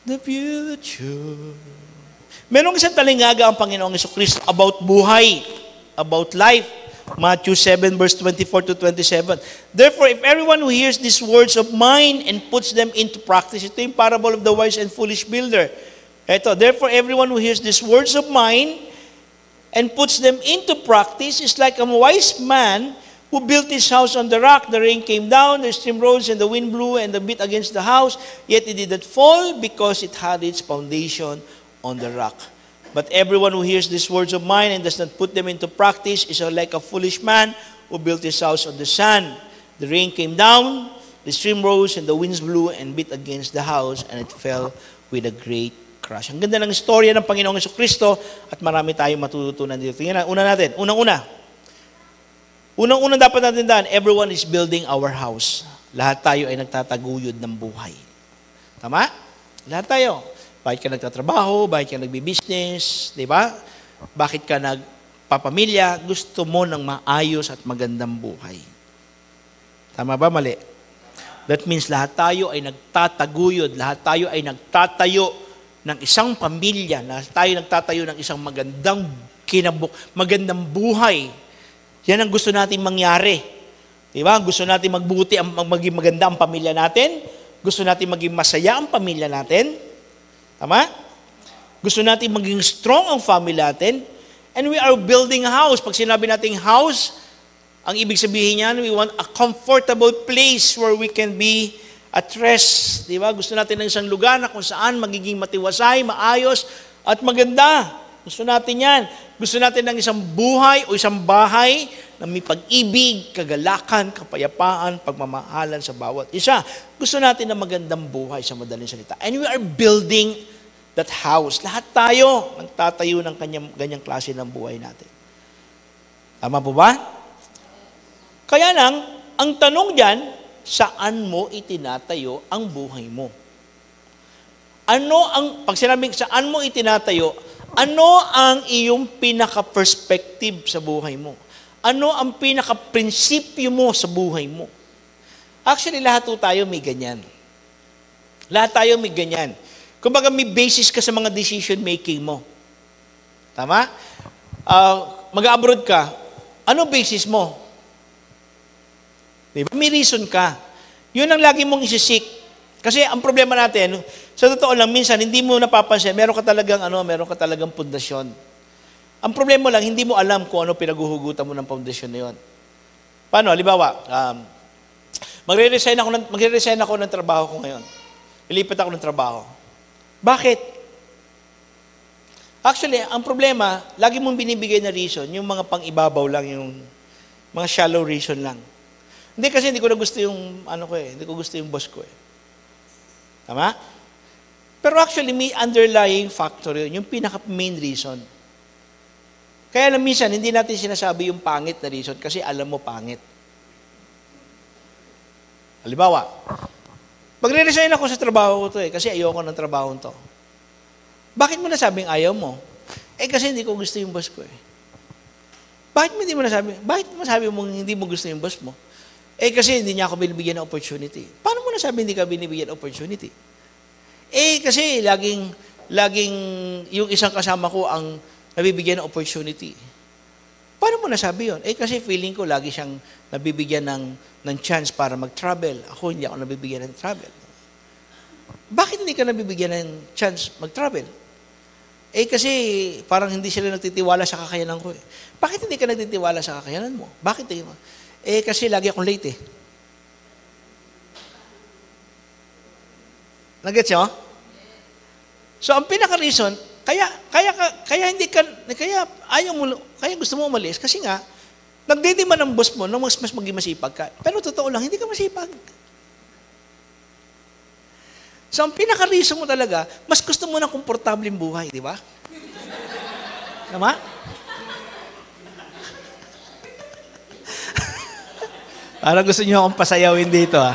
The future. Merong isang talingaga ang Panginoong Jesucristo about buhay, about life. Matthew 7, verse 24 to 27. Therefore, if everyone who hears these words of mine and puts them into practice, ito yung parable of the wise and foolish builder. Ito, therefore, everyone who hears these words of mine and puts them into practice is like a wise man who built his house on the rock. The rain came down, the stream rose, and the wind blew, and the beat against the house. Yet it did not fall because it had its foundation on the rock. But everyone who hears these words of mine and does not put them into practice is like a foolish man who built his house on the sand. The rain came down, the stream rose, and the winds blew and beat against the house, and it fell with a great crash. Ang ganda ng istorya ng Panginoong Jesucristo at marami tayong matututunan dito. Tingnan, Unang-una dapat natin daan, everyone is building our house. Lahat tayo ay nagtataguyod ng buhay. Tama? Lahat tayo. Bakit ka nagtatrabaho? Bakit ka nagbi-business? Di ba? Bakit ka nagpapamilya? Gusto mo ng maayos at magandang buhay. Tama ba? Mali. That means lahat tayo ay nagtataguyod. Lahat tayo ay nagtatayo ng isang pamilya. Lahat tayo nagtatayo ng isang magandang magandang buhay. Yan ang gusto natin mangyari. Di ba? Gusto natin maging maganda ang pamilya natin. Gusto natin maging masaya ang pamilya natin. Tama? Gusto natin maging strong ang family natin. And we are building a house. Pag sinabi nating house, ang ibig sabihin niyan, we want a comfortable place where we can be at rest. Di ba? Gusto natin ng isang lugar na kung saan magiging matiwasay, maayos, At maganda. Gusto natin yan. Gusto natin ng isang buhay o isang bahay na may pag-ibig, kagalakan, kapayapaan, pagmamahalan sa bawat isa. Gusto natin ng magandang buhay sa madaling salita. And we are building that house. Lahat tayo magtatayo ng ganyang klase ng buhay natin. Tama po ba? Kaya lang, ang tanong dyan, saan mo itinatayo ang buhay mo? Pag sinabing saan mo itinatayo, ano ang iyong pinaka-perspective sa buhay mo? Ano ang pinaka-prinsipyo mo sa buhay mo? Actually, lahat tayo may ganyan. Lahat tayo may ganyan. Kumbaga, may basis ka sa mga decision-making mo. Tama? Mag-abroad ka, ano basis mo? Diba? May reason ka. Yun ang lagi mong isisik. Kasi ang problema natin, sa totoo lang, minsan, hindi mo napapansin, meron ka talagang pundasyon. Ang problema lang, hindi mo alam kung ano pinaghuhugutan mo ng pundasyon na yun. Paano? Halimbawa, magre-resign ako ng trabaho ko ngayon. Ilipat ako ng trabaho. Bakit? Actually, ang problema, lagi mong binibigay na reason, yung mga pang-ibabaw lang, yung mga shallow reason lang. Hindi kasi hindi ko na gusto yung, hindi ko gusto yung boss ko eh. Tama? Pero actually, may underlying factor yun, yung pinaka-main reason. Kaya lang minsan, hindi natin sinasabi yung pangit na reason kasi alam mo pangit. Halimbawa, magre-resign ako sa trabaho ko to kasi ayoko ng trabaho to. Bakit mo nasabing ayaw mo? Kasi hindi ko gusto yung boss ko eh. Bakit mo sabi mo hindi mo gusto yung boss mo? Kasi hindi niya ako binibigyan ng opportunity. Paano mo nasabi hindi ka binibigyan ng opportunity? Kasi laging yung isang kasama ko ang nabibigyan ng opportunity. Paano mo nasabi yun? Kasi feeling ko lagi siyang nabibigyan ng chance para mag-travel. Ako hindi ako nabibigyan ng travel. Bakit hindi ka nabibigyan ng chance mag-travel? Kasi parang hindi sila nagtitiwala sa kakayanan ko eh. Bakit hindi ka nagtitiwala sa kakayanan mo? Bakit? Kasi lagi akong late eh. Nag-gets nyo? So, ang pinaka-reason, kaya gusto mo umalis kasi nga, nagdedemand ng boss mo nung mas maging masipag ka. Pero totoo lang, hindi ka masipag. So, ang pinaka-reason mo talaga, mas gusto mo ng komportableng buhay, di ba? Tama? Parang gusto niyo akong pasayawin dito, ha?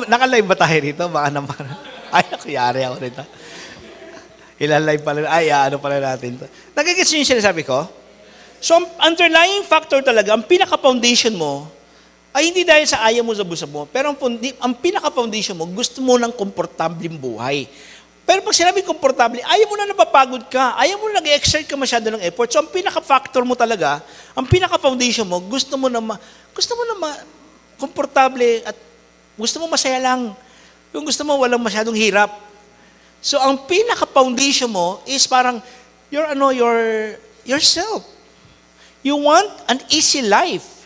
Naka-live ba tayo rito? Baka naman. Kuyari ako rito. Ilan live pala. Pala natin to. Nagigits niyo yung sinasabi ko? So, ang underlying factor talaga, ang pinaka-foundation mo, ay hindi dahil sa ayaw mo sa busa mo, pero ang pinaka-foundation mo, gusto mo ng komportableng buhay. Pero pag sinabi komportable, ayaw mo na napapagod ka, ayaw mo na nag-exert ka masyado ng effort. So, ang pinaka-factor mo talaga, ang pinaka-foundation mo, gusto mo na komportable at gusto mo masaya lang. Yung gusto mo walang masyadong hirap. So, ang pinaka-foundation mo is parang, yourself. You want an easy life.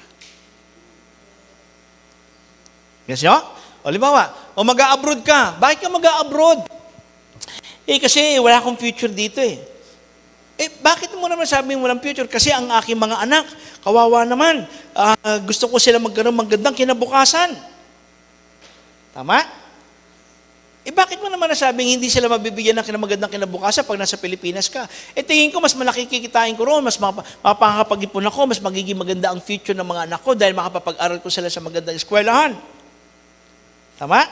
Yes, nyo? O, libawa, mag-a-abroad ka. Bakit ka mag-a-abroad? Kasi wala akong future dito eh. Bakit mo naman sabing walang future? Kasi ang aking mga anak, kawawa naman. Gusto ko sila magkaroon magandang kinabukasan. Tama? Bakit mo naman nasabing hindi sila mabibigyan ng magandang kinabukasan pag nasa Pilipinas ka? Tingin ko, mas malaki kikitain ko roon, mas mapapag-ipon ako, mas magiging maganda ang future ng mga anak ko dahil makapapag-aral ko sila sa magandang eskwelahan. Tama?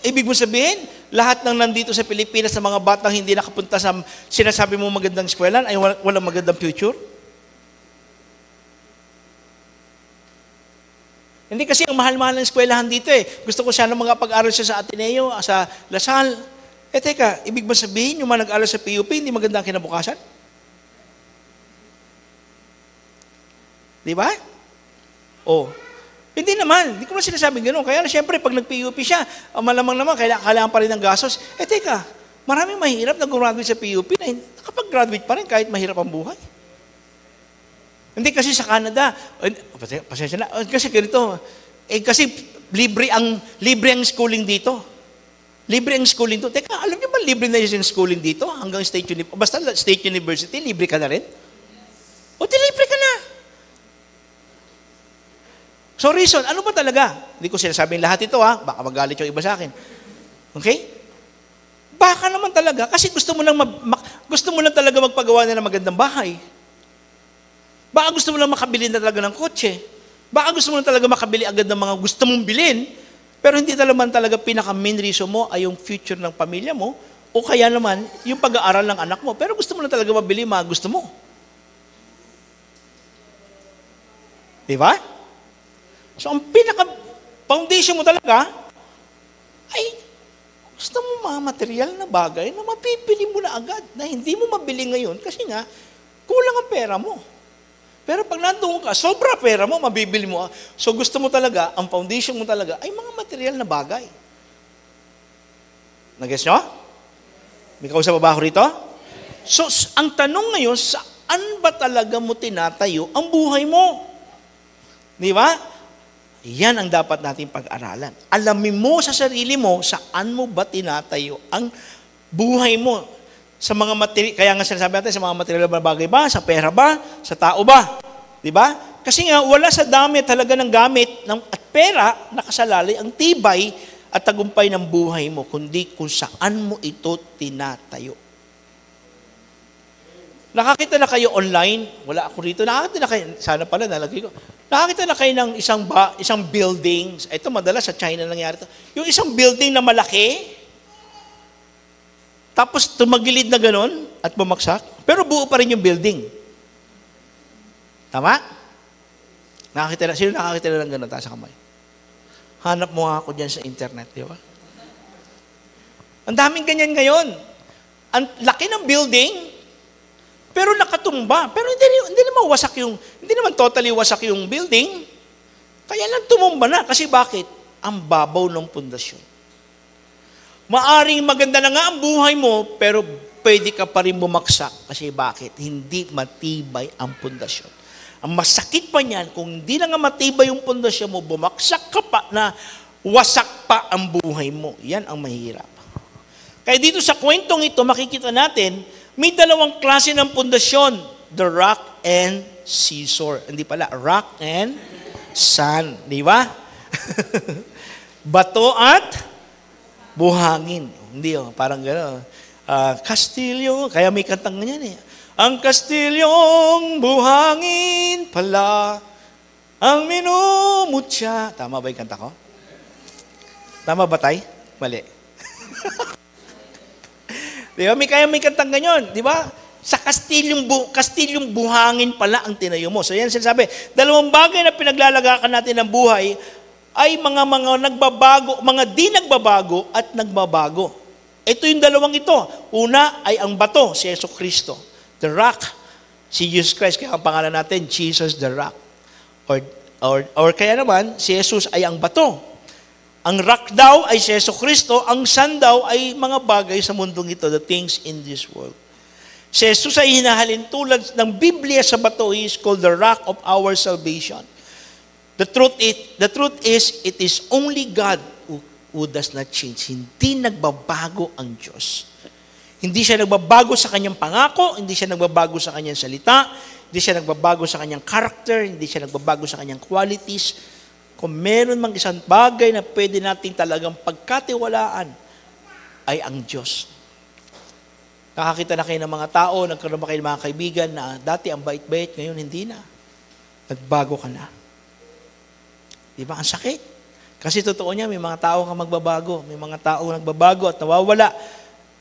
Ibig mo sabihin, lahat ng nandito sa Pilipinas na mga batang hindi nakapunta sa sinasabi mo magandang eskwelahan ay walang magandang future? Hindi kasi ang mahal-mahal ng eskwelahan dito eh. Gusto ko sana pag-aral siya sa Ateneo, sa Lasal. Teka, ibig ba sabihin yung mga nag-aral sa PUP, hindi maganda ang kinabukasan? Di ba? Hindi naman. Hindi ko na sinasabing gano'n. Kaya na siyempre, pag nag-PUP siya, malamang naman, kailangan pa rin ng gastos. Teka, maraming mahirap na graduate sa PUP na nakapag-graduate pa rin kahit mahirap ang buhay. Hindi kasi sa Canada, pasensya na, kasi ganito, kasi libre ang schooling dito. Libre ang schooling to. Teka, alam niyo ba libre na yung schooling dito? Hanggang basta state university, libre ka na rin? O, libre ka na. So reason, ano ba talaga? Hindi ko sinasabing lahat ito baka magalit yung iba sa akin. Okay? Baka naman talaga, kasi gusto mo lang talaga magpagawa na ng magandang bahay. Baka gusto mo lang makabili na talaga ng kotse. Baka gusto mo lang talaga makabili agad ng mga gusto mong bilhin, pero hindi talaga pinaka-main reason mo ay yung future ng pamilya mo, o kaya naman yung pag-aaral ng anak mo, pero gusto mo lang talaga mabili mga gusto mo. Di ba? So, ang pinaka-foundation mo talaga ay gusto mo mga material na bagay na mapipili mo na agad na hindi mo mabili ngayon kasi nga, kulang ang pera mo. Pero pag nandoon ka, sobra pera mo, mabibili mo. So gusto mo talaga, ang foundation mo talaga, ay mga material na bagay. Nag-guess nyo? May kausap ba ako rito? So, ang tanong ngayon, saan ba talaga mo tinatayo ang buhay mo? Di ba? Yan ang dapat nating pag-aralan. Alamin mo sa sarili mo, saan mo ba tinatayo ang buhay mo? Sa mga material, kaya nga sinasabi natin, sa mga material na bagay ba? Sa pera ba? Sa tao ba? Di ba? Kasi nga, wala sa dami talaga ng gamit at pera nakasalalay ang tibay at tagumpay ng buhay mo, kundi kung saan mo ito tinatayo. Nakakita na kayo online? Wala ako rito. Nakakita na kayo, sana pala nalagay ko. Nakakita na kayo ng isang building. Ito madalas sa China nangyari ito. Yung isang building na malaki, tapos tumagilid na ganon at bumagsak, pero buo pa rin yung building. Tama? Sino nakakita na ng ganon? Taas sa kamay. Hanap mo nga ako dyan sa internet, di ba? Ang daming ganyan ngayon. Ang laki ng building, pero nakatumba. Pero hindi naman totally wasak yung building. Kaya lang tumumba na. Kasi bakit? Ang babaw ng pundasyon. Maaring maganda na nga ang buhay mo, pero pwede ka pa rin bumaksak. Kasi bakit? Hindi matibay ang pundasyon. Ang masakit pa niyan, kung hindi na nga matibay yung pundasyon mo, bumaksak ka pa na wasak pa ang buhay mo. Yan ang mahirap. Kaya dito sa kwentong ito, makikita natin, may dalawang klase ng pundasyon. The rock and seashore. Hindi pala, rock and sand. Di ba? Bato at buhangin. Hindi parang gano'n. Kastilyo, kaya may kantang ganyan Ang kastilyong buhangin pala, ang minumutya. Tama ba yung kanta ko? Tama ba tay? Mali. Di ba? May kantang ganyan. Di ba? Sa kastilyong buhangin pala ang tinayo mo. So yan sinasabi. Dalawang bagay na pinaglalagakan natin ng buhay ay mga nagbabago, mga di nagbabago at nagbabago. Ito yung dalawang ito. Una ay ang bato, si Yesu Cristo. The rock, si Jesus Christ. Kaya ang pangalan natin, Jesus the rock. Or kaya naman, si Jesus ay ang bato. Ang rock daw ay si Yesu Cristo. Ang sand daw ay mga bagay sa mundong ito, the things in this world. Si Jesus ay hinahalin tulad ng Biblia sa bato. He is called the rock of our salvation. The truth is, it is only God who does not change. Hindi nagbabago ang Diyos. Hindi siya nagbabago sa kanyang pangako, hindi siya nagbabago sa kanyang salita, hindi siya nagbabago sa kanyang character, hindi siya nagbabago sa kanyang qualities. Kung meron mang isang bagay na pwede natin talagang pagkatiwalaan, ay ang Diyos. Nakakita na kayo ng mga tao, nagkaroon ba kayo ng mga kaibigan na dati ang bait-bait, ngayon hindi na. Nagbago ka na. Di ba? Ang sakit. Kasi totoo niya, may mga tao kang magbabago. May mga tao nagbabago at nawawala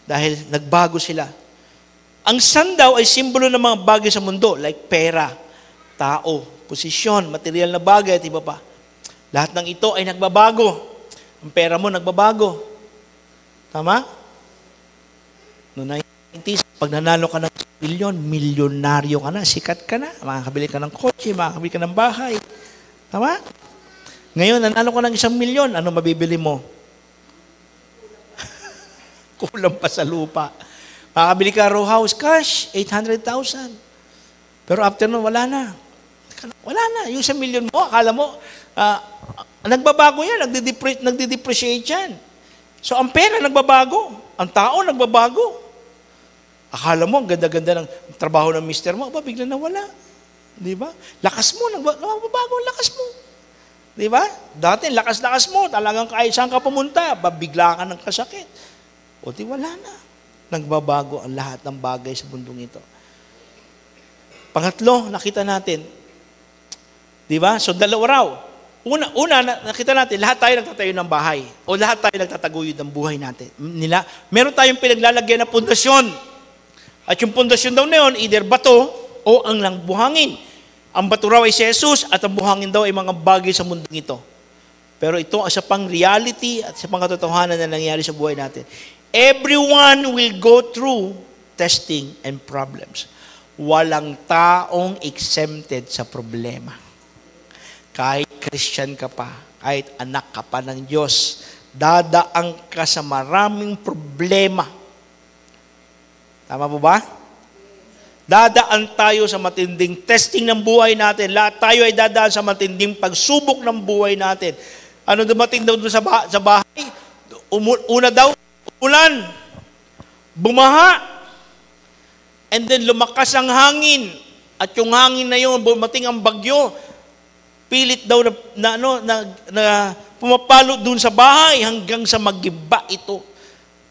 dahil nagbago sila. Ang sand daw ay simbolo ng mga bagay sa mundo, like pera, tao, posisyon, material na bagay at iba pa. Lahat ng ito ay nagbabago. Ang pera mo nagbabago. Tama? Noong 1990s, pag nanalo ka ng milyon, milyonaryo ka na, sikat ka na, makakabili ka ng kotse, makakabili ka ng bahay. Tama? Ngayon, nanalo ka ng 1 milyon, ano mabibili mo? Kulang pa sa lupa. Makakabili ka row house, cash, 800,000. Pero after nun, wala na. Wala na. Yung 1 milyon mo, akala mo, nagbabago yan, nagdi-depreciate yan. So, ang pera nagbabago. Ang tao nagbabago. Akala mo, ang ganda-ganda ng trabaho ng mister mo, bigla nawala. Di ba? Lakas mo, nagbabago ang lakas mo. Di ba? Dati, lakas-lakas mo, talagang kahit saan ka pumunta, bigla ka ng kasakit. O di wala na. Nagbabago ang lahat ng bagay sa mundong ito. Pangatlo, nakita natin, di ba? So, dalawa raw. Una, nakita natin, lahat tayo nagtatayo ng bahay. O lahat tayo nagtataguyod ng buhay natin. Meron tayong pinaglalagyan na pundasyon. At yung pundasyon daw na yun, either bato o ang lang buhangin. Ang bato raw ay si Jesus at ang buhangin daw ay mga bagay sa mundong ito. Pero ito ang isa pang reality at isa pang katotohanan na nangyari sa buhay natin. Everyone will go through testing and problems. Walang taong exempted sa problema. Kahit Christian ka pa, kahit anak ka pa ng Diyos, dadaan ka sa maraming problema. Tama po ba? Dadaan tayo sa matinding testing ng buhay natin. Lahat tayo ay dadaan sa matinding pagsubok ng buhay natin. Ano dumating daw sa bahay? Una daw, umulan, bumaha, and then lumakas ang hangin. At yung hangin na yun, bumating ang bagyo, pilit daw na pumapalo dun sa bahay hanggang sa magiba ito.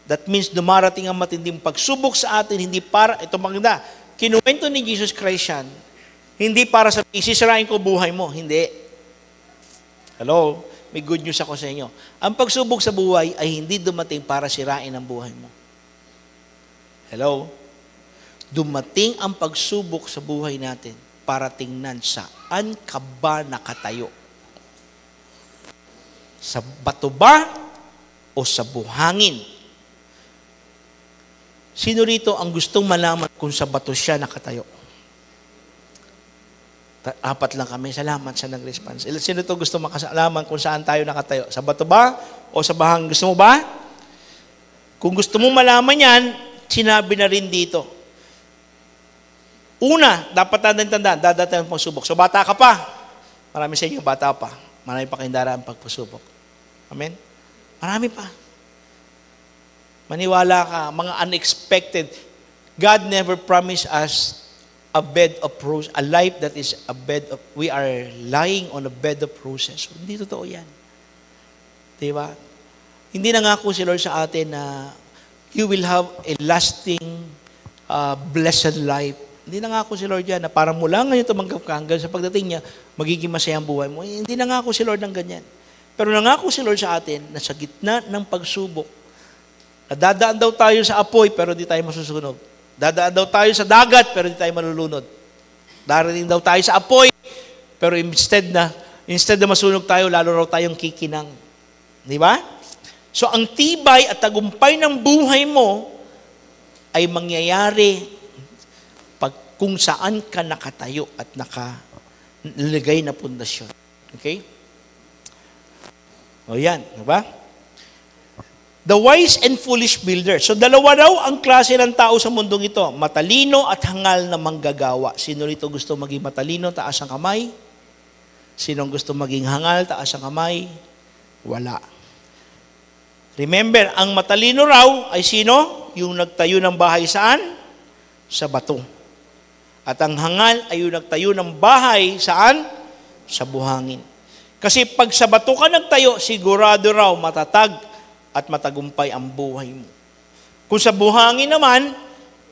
That means dumarating ang matinding pagsubok sa atin, hindi para, ito maganda, kinuwento ni Jesus Christ yan, hindi para sa isisirain ko buhay mo, hindi. Hello? May good news ako sa inyo. Ang pagsubok sa buhay ay hindi dumating para sirain ang buhay mo. Hello? Dumating ang pagsubok sa buhay natin para tingnan saan ka ba nakatayo? Sa bato ba o sa buhangin? Sino rito ang gustong malaman kung sa bato siya nakatayo? Apat lang kami. Salamat sa nag-response. Sino to gusto makasalaman kung saan tayo nakatayo? Sa bato ba o sa bahang? Gusto mo ba? Kung gusto mo malaman yan, sinabi na rin dito. Una, dapat natin tandaan, dadating ang pagsubok. So bata ka pa. Marami sa inyo, bata pa. Marami pa kayong daraan pagpasubok. Amen? Marami pa. Maniwala ka, mga unexpected. God never promised us a bed of roses, a life that is a bed of, we are lying on a bed of roses. Hindi totoo yan. Diba? Hindi nangako si Lord sa atin na you will have a lasting, blessed life. Hindi nangako si Lord yan na parang mula ngayon tumanggap ka hanggang sa pagdating niya, magiging masayang buhay mo. Hindi nangako si Lord ng ganyan. Pero nangako si Lord sa atin na sa gitna ng pagsubok, dadaan daw tayo sa apoy pero di tayo masusunog. Dadaan daw tayo sa dagat pero di tayo malulunod. Darating daw tayo sa apoy pero instead na masunog tayo, lalo raw tayong kikinang. Di ba? So ang tibay at tagumpay ng buhay mo ay mangyayari pag kung saan ka nakatayo at nakalagay na pundasyon. Okay? O yan, di ba? The wise and foolish builder. So dalawa daw ang klase ng tao sa mundong ito. Matalino at hangal na manggagawa. Sino rito gusto maging matalino? Taas ang kamay. Sino gusto maging hangal? Taas ang kamay. Wala. Remember, ang matalino raw ay sino? Yung nagtayo ng bahay saan? Sa bato. At ang hangal ay yung nagtayo ng bahay saan? Sa buhangin. Kasi pag sa bato ka nagtayo, sigurado raw matatag at matagumpay ang buhay mo. Kung sa buhangin naman,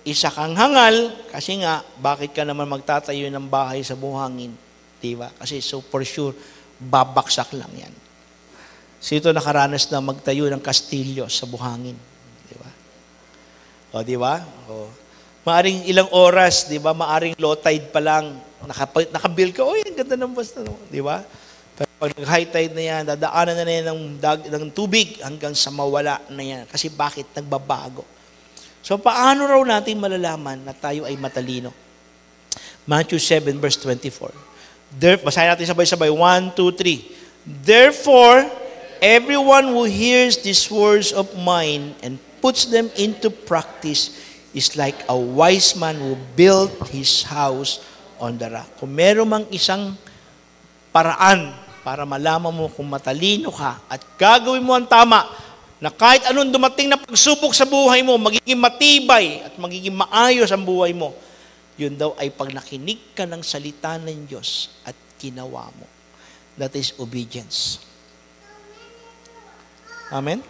isa kang hangal, kasi nga, bakit ka naman magtatayo ng bahay sa buhangin? Diba? Kasi so for sure, babaksak lang yan. Sino nakaranas na magtayo ng kastilyo sa buhangin? Diba? O, diba? O, maaring ilang oras, diba? Maaring low tide pa lang, nakabuild ka, ang ganda ng basta, diba? Pero pag nag-high tide na yan, dadaanan na yan ng tubig hanggang sa mawala na yan. Kasi bakit? Nagbabago. So, paano raw natin malalaman na tayo ay matalino? Matthew 7 verse 24. Basahin natin sabay-sabay. 1, 2, 3. Therefore, everyone who hears these words of mine and puts them into practice is like a wise man who built his house on the rock. Kung meron mang isang paraan para malaman mo kung matalino ka at gagawin mo ang tama, na kahit anong dumating na pagsubok sa buhay mo, magiging matibay at magiging maayos ang buhay mo. Yun daw ay pag nakinig ka ng salita ng Diyos at ginawa mo. That is obedience. Amen?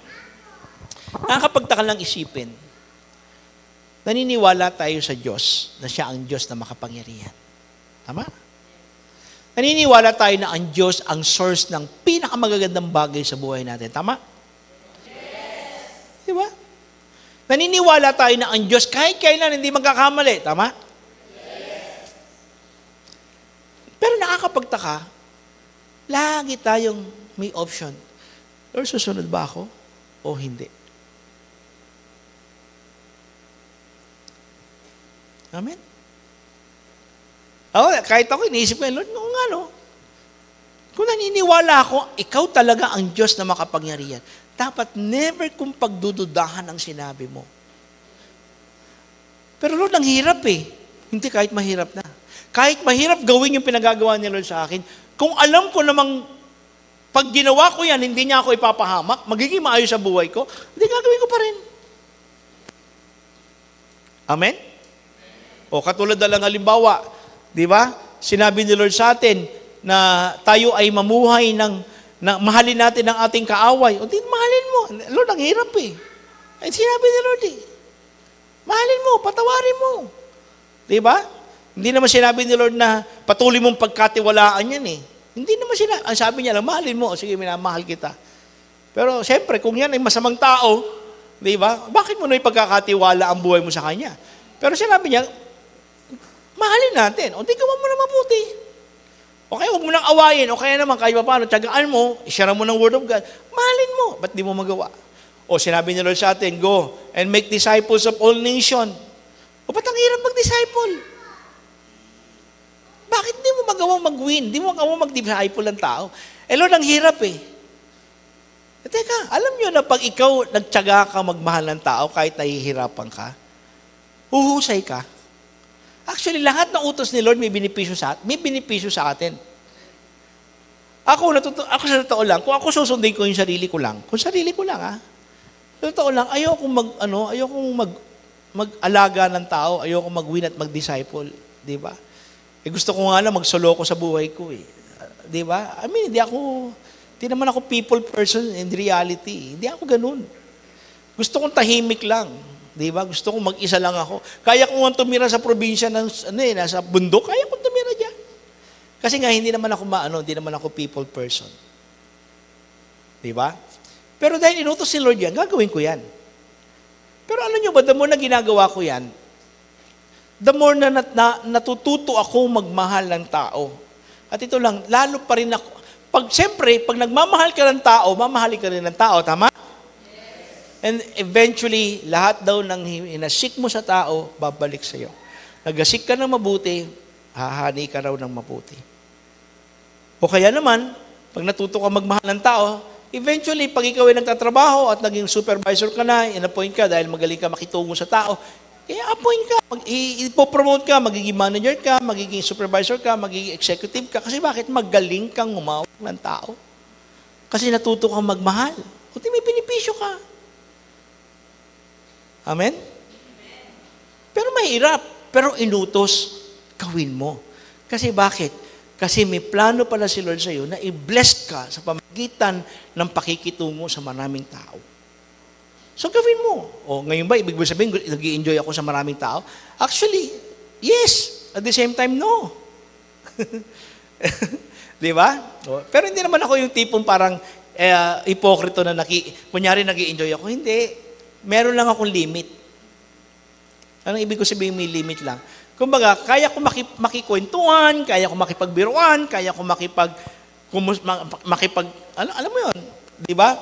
Nakakapagtaka lang isipin, naniniwala tayo sa Diyos na siya ang Diyos na makapangyarihan. Tama? Naniniwala tayo na ang Diyos ang source ng pinakamagagandang bagay sa buhay natin. Tama? Yes. Diba? Naniniwala tayo na ang Diyos kahit kailan hindi magkakamali. Tama? Yes. Pero nakakapagtaka, lagi tayong may option. Lord, susunod ba ako o hindi? Amen? Kahit ako, iniisip ko, Lord, kung naniniwala ako, ikaw talaga ang Diyos na makapangyarihan, dapat never kong pagdududahan ang sinabi mo. Pero Lord, ang hirap eh. Hindi, kahit mahirap na. Kahit mahirap gawin yung pinagagawa ni Lord sa akin, kung alam ko namang pag ginawa ko yan, hindi niya ako ipapahamak, magiging maayos sa buhay ko, hindi gagawin ko pa rin. Amen? O katulad na lang halimbawa, di ba? Sinabi ni Lord sa atin na tayo ay mamuhay na mahalin natin ang ating kaaway. O di, mahalin mo. Lord, ang hirap eh. Ay, sinabi ni Lord eh. Mahalin mo, patawarin mo. Di ba? Hindi naman sinabi ni Lord na patuloy mong pagkatiwalaan yan eh. Hindi naman sinabi. Ang sabi niya lang, mahalin mo. O sige, minamahal kita. Pero siyempre, kung yan ay masamang tao, di ba? Bakit mo na ipagkakatiwala ang buhay mo sa kanya? Pero sinabi niya, mahalin natin. O di gawa mo na mabuti. O kaya huwag mo nang awayin. O kaya naman, kahit pa paano, tiyagaan mo, ishare mo ng Word of God, mahalin mo. Ba't di mo magawa? O sinabi ni Lord sa atin, go and make disciples of all nations. O ba't ang hirap mag-disciple? Bakit di mo magawang mag-win? Di mo magawang mag-disciple ng tao? Eh Lord, ang hirap eh. Teka, alam nyo na pag ikaw nagtiyaga ka magmahal ng tao, kahit nahihirapan ka, uhusay ka. Actually, lahat ng utos ni Lord may benepisyo sa atin. Ako sa totoo lang, kung ako susundin ko yung sarili ko lang, sa totoo lang, ayokong mag-alaga ng tao, ayokong mag-win at mag-disciple. Di ba? Gusto ko nga lang magsolo ko sa buhay ko eh. Di ba? I mean, hindi naman ako people person in reality. Hindi ako ganun. Gusto kong tahimik lang. Di ba? Gusto kong mag-isa lang ako. Kaya kong tumira sa probinsya nasa bundok, kaya kong tumira dyan. Kasi nga, hindi naman ako people person. Di ba? Pero dahil inutos si Lord yan, gagawin ko yan. Pero alam nyo ba, the more na ginagawa ko yan, the more na natututo ako magmahal ng tao. At ito lang, lalo pa rin ako. Siyempre, pag nagmamahal ka ng tao, mamahalin ka rin ng tao, tama? And eventually, lahat daw ng inasik mo sa tao, babalik sa iyo. Nag-asik ka ng mabuti, hahani ka raw ng mabuti. O kaya naman, pag natuto ka magmahal ng tao, eventually, pag ikaw ay nagtatrabaho at naging supervisor ka na, in-appoint ka dahil magaling ka makitungo sa tao, i-appoint ka, ipopromote ka, magiging manager ka, magiging supervisor ka, magiging executive ka. Kasi bakit? Magaling kang umawag ng tao. Kasi natuto kang magmahal. Kundi may benepisyo ka. Amen? Pero mahirap. Pero inutos, gawin mo. Kasi bakit? Kasi may plano pala si Lord sa iyo na i-bless ka sa pamagitan ng pakikitungo sa maraming tao. So gawin mo. O ngayon ba, ibig sabihin, nag-i-enjoy ako sa maraming tao? Actually, yes. At the same time, no. Di ba? Pero hindi naman ako yung tipong parang hipokrito na kunyari nag-i-enjoy ako. Hindi. Meron lang akong limit. Anong ibig ko sabihin may limit lang? Kumbaga, kaya ko makikwentuhan, kaya ko makipagbiruan, kaya ko alam mo yun, di ba?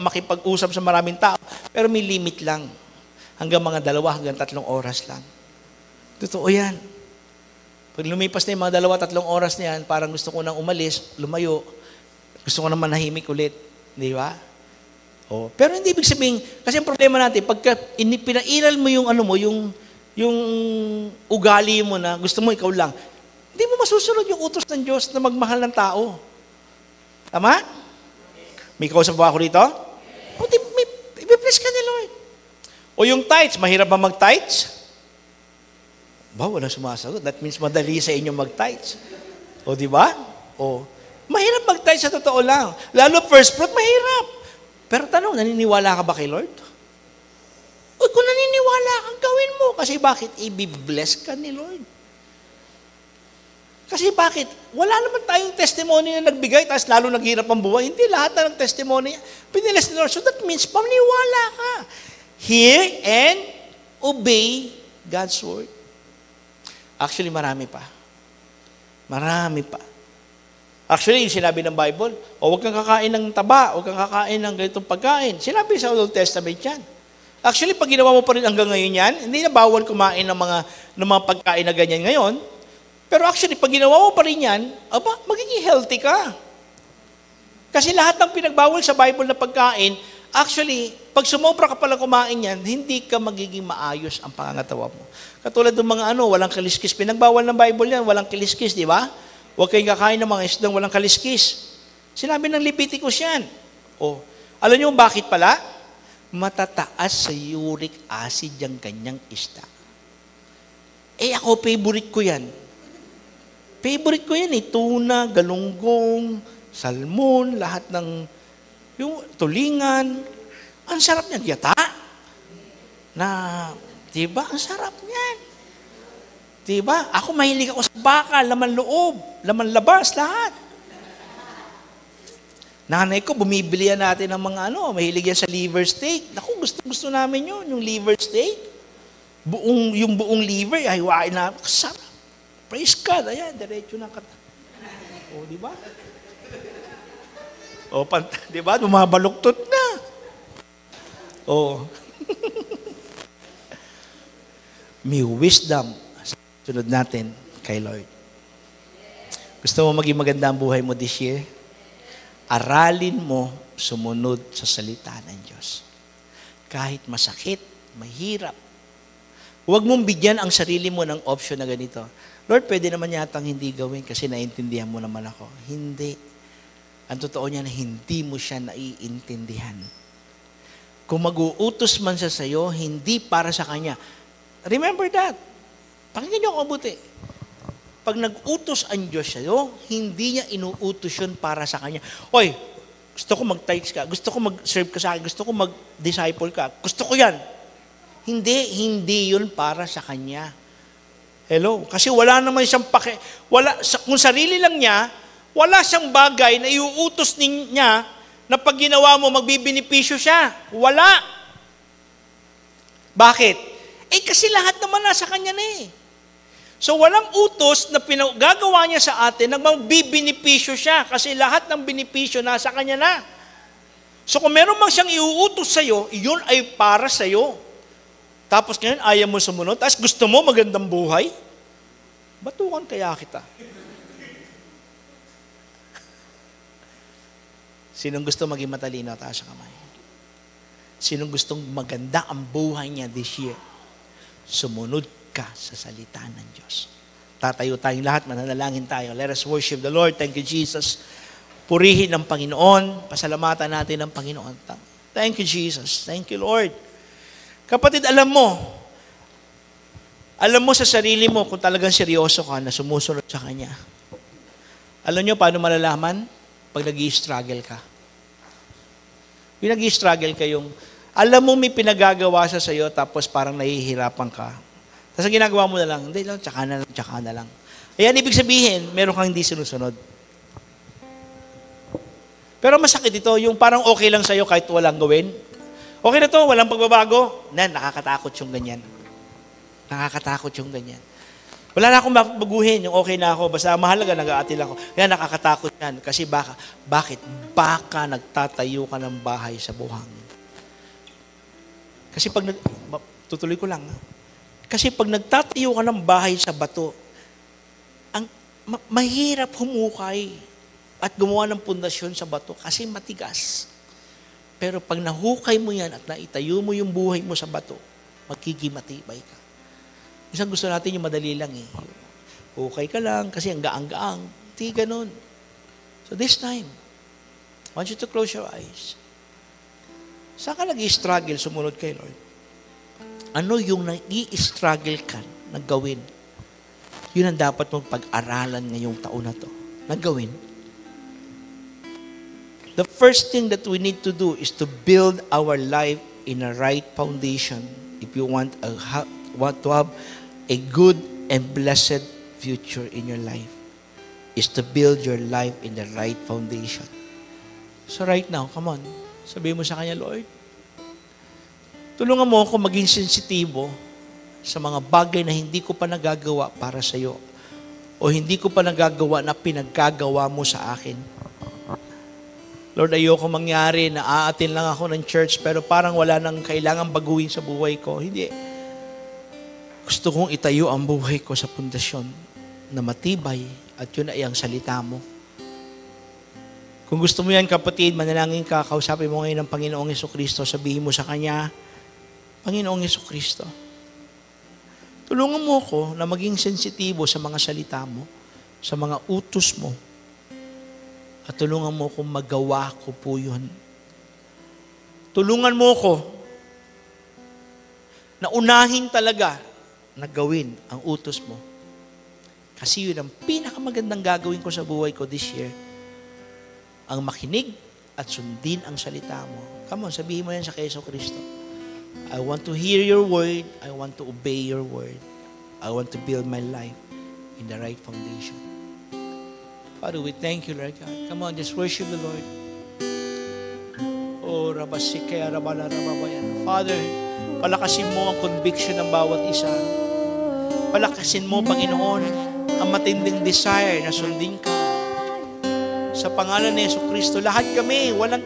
Makipag-usap sa maraming tao, pero may limit lang. Hanggang mga 2 hanggang 3 oras lang. Totoo yan. Pag lumipas na yung mga 2-3 oras na yan, parang gusto ko nang umalis, lumayo, gusto ko nang manahimik ulit. Di ba? Pero hindi ibig sabihin, kasi ang problema natin, pagka pinairal mo yung yung ugali mo na gusto mo ikaw lang, hindi mo masusunod yung utos ng Diyos na magmahal ng tao. Tama? May kausap ba ako dito? Ibe-bless ka ni Lord. O yung tithes, mahirap ba mag-tithes? Ba, wala sumasagot. That means madali sa inyo mag-tithes. O, di ba? O, mahirap mag-tithes sa totoo lang. Lalo first fruit, mahirap. Pero tanong, naniniwala ka ba kay Lord? O, kung naniniwala kang gawin mo. Kasi bakit? I-bless ka ni Lord. Kasi bakit? Wala naman tayong testimony na nagbigay, tapos lalo naghirap ang buhay. Hindi lahat na ng testimony pinilis ni Lord. So that means, paniwala ka. Hear and obey God's word. Actually, marami pa. Marami pa. Actually, yung sinabi ng Bible, huwag kang kakain ng taba, huwag kang kakain ng ganitong pagkain. Sinabi sa Old Testament yan. Actually, pag ginawa mo pa rin hanggang ngayon yan, hindi na bawal kumain ng mga pagkain na ganyan ngayon. Pero actually, pag ginawa mo pa rin yan, magiging healthy ka. Kasi lahat ng pinagbawal sa Bible na pagkain, actually, pag sumobra ka pala kumain yan, hindi ka magiging maayos ang pangangatawa mo. Katulad ng mga walang kaliskis. Pinagbawal ng Bible yan, walang kaliskis, di ba? Huwag kayong kakain ng mga isdang walang kaliskis. Sinabi ng Leviticus yan. Alam niyo bakit pala? Matataas sa uric acid yung kanyang isda. Ako, favorite ko yan. Favorite ko yan tuna, galunggong, salmon, lahat ng yung tulingan. Ang sarap niyan. Yata. Diba? Ang sarap niyan. Diba? Ako mahilig ako sa baka, laman loob, laman labas, lahat. Nanay ko, bumibili yan natin ng mga mahilig yan sa liver steak. Naku, gusto namin yun, yung liver steak. Yung buong liver, hiwain na, kasarap. Praise God, ayan, diretso na kata. Diba? Diba? Bumabaluktot na. May wisdom. Sunod natin kay Lord. Gusto mo maging maganda ang buhay mo this year? Aralin mo sumunod sa salita ng Diyos. Kahit masakit, mahirap. Huwag mong bigyan ang sarili mo ng option na ganito. Lord, pwede naman yatang hindi gawin kasi naiintindihan mo naman ako. Hindi. Ang totoo niya na hindi mo siya naiintindihan. Kung mag-uutos man siya sa'yo, hindi para sa Kanya. Remember that. Pakinggan niyo ako mabuti. Pag nag-utos ang Diyos sa'yo, hindi niya inuutos yun para sa Kanya. Oy, gusto ko mag-tithes ka, gusto ko mag-serve ka sa akin, gusto ko mag-disciple ka, gusto ko yan. Hindi yun para sa Kanya. Hello? Kasi wala naman siyang kung sarili lang niya, wala siyang bagay na iuutos niya na pag ginawa mo, magbibinipisyo siya. Wala. Bakit? Kasi lahat naman nasa Kanya na So, walang utos na gagawa niya sa atin na magbibinipisyo siya kasi lahat ng binipisyo nasa Kanya na. So, kung meron mang siyang iuutos sa'yo, yun ay para sa'yo. Tapos ngayon, ayaw mo sumunod, tapos gusto mo magandang buhay, batukan kaya kita. Sinong gusto maging matalino? Taas ang kamay. Sinong gustong maganda ang buhay niya this year? Sumunod ka sa salita ng Diyos. Tatayo tayong lahat, mananalangin tayo. Let us worship the Lord. Thank you, Jesus. Purihin ang Panginoon. Pasalamatan natin ang Panginoon. Thank you, Jesus. Thank you, Lord. Kapatid, alam mo sa sarili mo kung talagang seryoso ka na sumusunod sa Kanya. Alam nyo paano malalaman? Pag nag-i-struggle ka. Yung nag-i-struggle ka alam mo may pinagagawa sa sa'yo tapos parang nahihirapan ka. Tapos ang ginagawa mo na lang, hindi lang, tsaka na lang. Ayan, ibig sabihin, meron kang hindi sinusunod. Pero masakit ito, yung parang okay lang sa'yo kahit walang gawin. Okay na to, walang pagbabago. Nakakatakot yung ganyan. Nakakatakot yung ganyan. Wala na akong baguhin, yung okay na ako, basta mahalaga, nag-aatil ako. Yan, nakakatakot yan. Kasi bakit? Baka nagtatayo ka ng bahay sa buhangin. Kasi tutuloy ko lang. Kasi pag nagtatayo ka ng bahay sa bato, mahirap humukay at gumawa ng pundasyon sa bato kasi matigas. Pero pag nahukay mo yan at naitayo mo yung buhay mo sa bato, magiging matibay ka. Isang gusto natin yung madali lang Hukay ka lang kasi ang gaang-gaang. Hindi ganun. So this time, I want you to close your eyes. Saan ka nag-i-struggle sumunod kay Lord? Ano yung nag-i-struggle ka na gawin? Yun ang dapat mong pag-aralan ngayong taon na to. Na gawin. The first thing that we need to do is to build our life in a right foundation if you want to have a good and blessed future in your life. Is to build your life in the right foundation. So right now, come on. Sabihin mo sa Kanya, Lord, tulungan mo ako maging sensitibo sa mga bagay na hindi ko pa nagagawa para sa iyo o hindi ko pa nagagawa na pinaggagawa mo sa akin. Lord, ayoko mangyari na aatin lang ako ng church pero parang wala nang kailangan baguhin sa buhay ko. Hindi. Gusto kong itayo ang buhay ko sa pundasyon na matibay at yun ay ang salita mo. Kung gusto mo yan, kapatid, manalangin ka, kausapin mo ngayon ng Panginoong Jesucristo, sabihin mo sa Kanya, Panginoong Jesucristo, tulungan mo ko na maging sensitibo sa mga salita mo, sa mga utos mo, at tulungan mo kung magawa ko po yun. Tulungan mo ko na unahin talaga na gawin ang utos mo. Kasi yun ang pinakamagandang gagawin ko sa buhay ko this year. Ang makinig at sundin ang salita mo. Come on, sabihin mo yan sa Jesu Kristo. I want to hear your word. I want to obey your word. I want to build my life in the right foundation. Father, we thank you, Lord God. Come on, just worship the Lord. Oh, Rabasikaya, Rabala, Rababayan. Father, palakasin mo ang conviction ng bawat isa. Palakasin mo, Panginoon, ang matinding desire na sundin ka. Sa pangalan ni Jesucristo, lahat kami, walang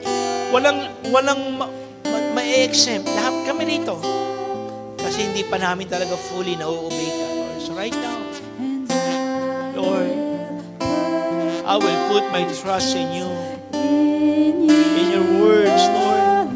ma-exempt. Lahat kami rito. Kasi hindi pa namin talaga fully na-obey ka, Lord. So right now, Lord, I will put my trust in you, in your words, Lord.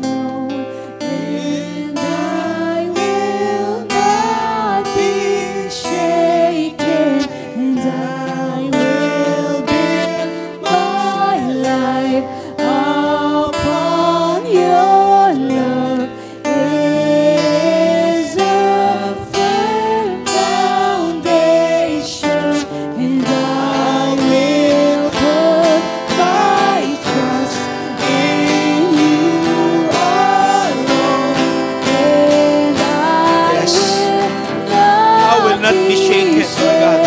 And I will not be shaken, and I will build my life upon your love. It is a firm foundation, and I will put my trust in you alone, and Yes. I will not be shaken, Lord God.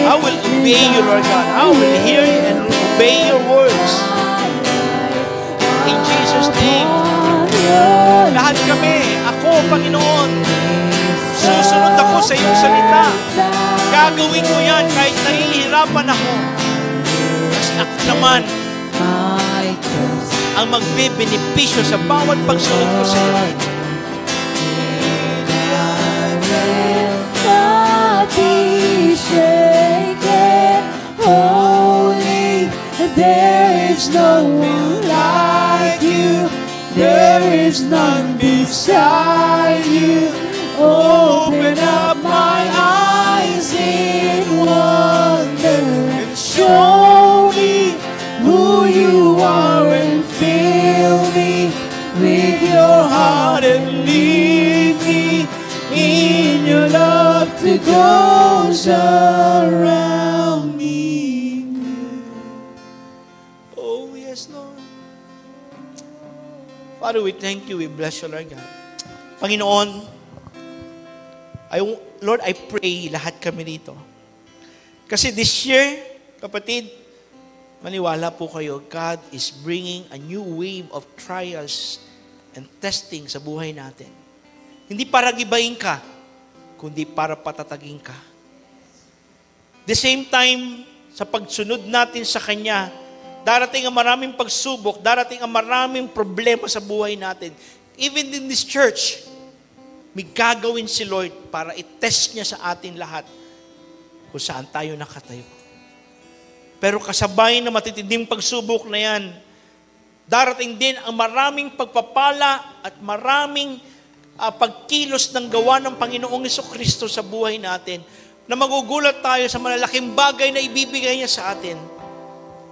I will obey you, Lord God. I will hear you and obey your words. In Jesus' name. Lahat kami, ako, Panginoon, susunod ako sa iyong salita. Gagawin ko yan kahit nahihirapan ako. Kasi ako naman ang magbebenepisyo sa bawat pagsunod ko sa iyo. not be shaken. Holy, there is no one like you. There is none beside you. Open up my eyes in wonder and show me who you are and fill me with your heart and lead me in your love that goes around me. Oh, yes, Lord. Father, we thank you. We bless you, Lord God. Panginoon, Lord, I pray lahat kami dito. Kasi this year, kapatid, maniwala po kayo, God is bringing a new wave of trials and testing sa buhay natin. Hindi para gibayin ka, kundi para patatagin ka. The same time, sa pagsunod natin sa Kanya, darating ang maraming pagsubok, darating ang maraming problema sa buhay natin. Even in this church, may gagawin si Lord para i-test niya sa atin lahat kung saan tayo nakatayo. Pero kasabay na matitinding pagsubok na yan, darating din ang maraming pagpapala at maraming pagkilos ng gawa ng Panginoong Jesucristo sa buhay natin na magugulat tayo sa malalaking bagay na ibibigay niya sa atin.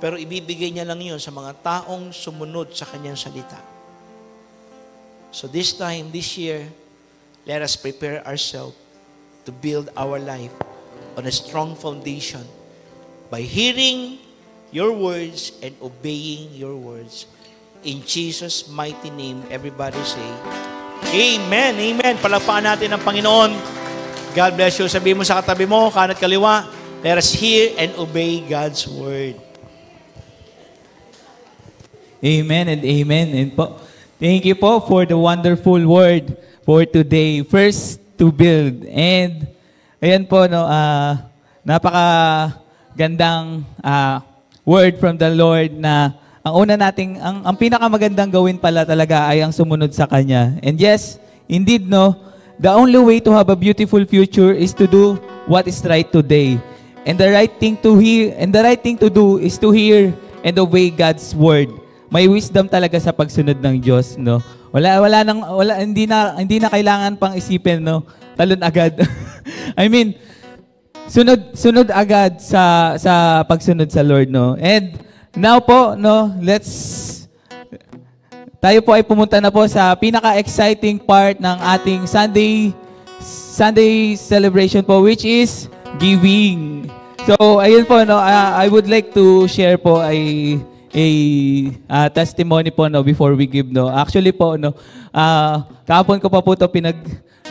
Pero ibibigay niya lang yun sa mga taong sumunod sa Kanyang salita. So this time, this year, let us prepare ourselves to build our life on a strong foundation by hearing your words and obeying your words. In Jesus' mighty name, everybody say, Amen, Amen. Palagpakan natin ang Panginoon. God bless you. Sabihin mo sa katabi mo, kanan at kaliwa, let us hear and obey God's word. Amen and amen. And po, thank you po for the wonderful word for today. First, to build. And, ayan po, no, napaka-gandang word from the Lord na ang una nating, ang pinakamagandang gawin pala talaga ay ang sumunod sa Kanya. And yes, indeed, no, the only way to have a beautiful future is to do what is right today. And the right thing to hear, and the right thing to do is to hear and obey God's word. May wisdom talaga sa pagsunod ng Diyos, no? Hindi na kailangan pang isipin, no? Talon agad. I mean, sunod agad sa pagsunod sa Lord, no? And now po, no, tayo po ay pumunta na po sa pinaka-exciting part ng ating Sunday celebration po, which is giving. So, ayun po, no, I would like to share po a testimony po, no, before we give, no. Actually po, no, kahapon ko pa po ito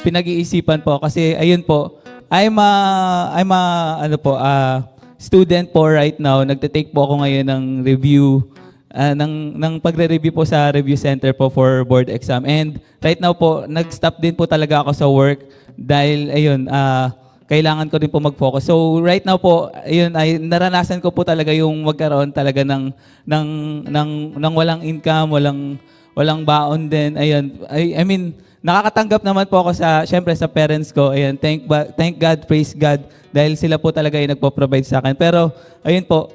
pinag-iisipan po kasi ayun po, I'm a student po right now. Nagte-take po ako ngayon ng review, ng pagre-review po sa review center po for board exam. And right now po, nag-stop din po talaga ako sa work dahil ayun, kailangan ko din po mag-focus. So right now po, ayun, ay naranasan ko po talaga yung magkaroon talaga ng walang income, walang baon din. Ayun, I mean, nakakatanggap naman po ako syempre sa parents ko. Ayun, thank God, praise God, dahil sila po talaga yung nagpo-provide sa akin. Pero ayun po,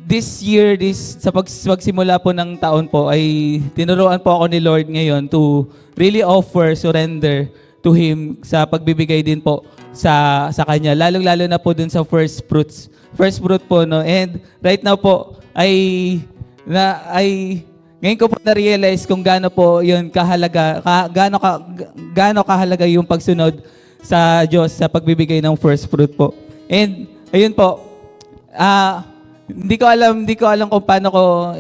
this year, sa pagsimula po ng taon po, ay tinuruan po ako ni Lord ngayon to really offer, surrender to Him sa pagbibigay din po sa Kanya. Lalong-lalo na po dun sa first fruits. First fruit po, no? And right now po, ngayon ko po na-realize kung gaano po yun kahalaga, gaano kahalaga yung pagsunod sa Diyos sa pagbibigay ng first fruit po. And ayun po, hindi ko alam kung paano ko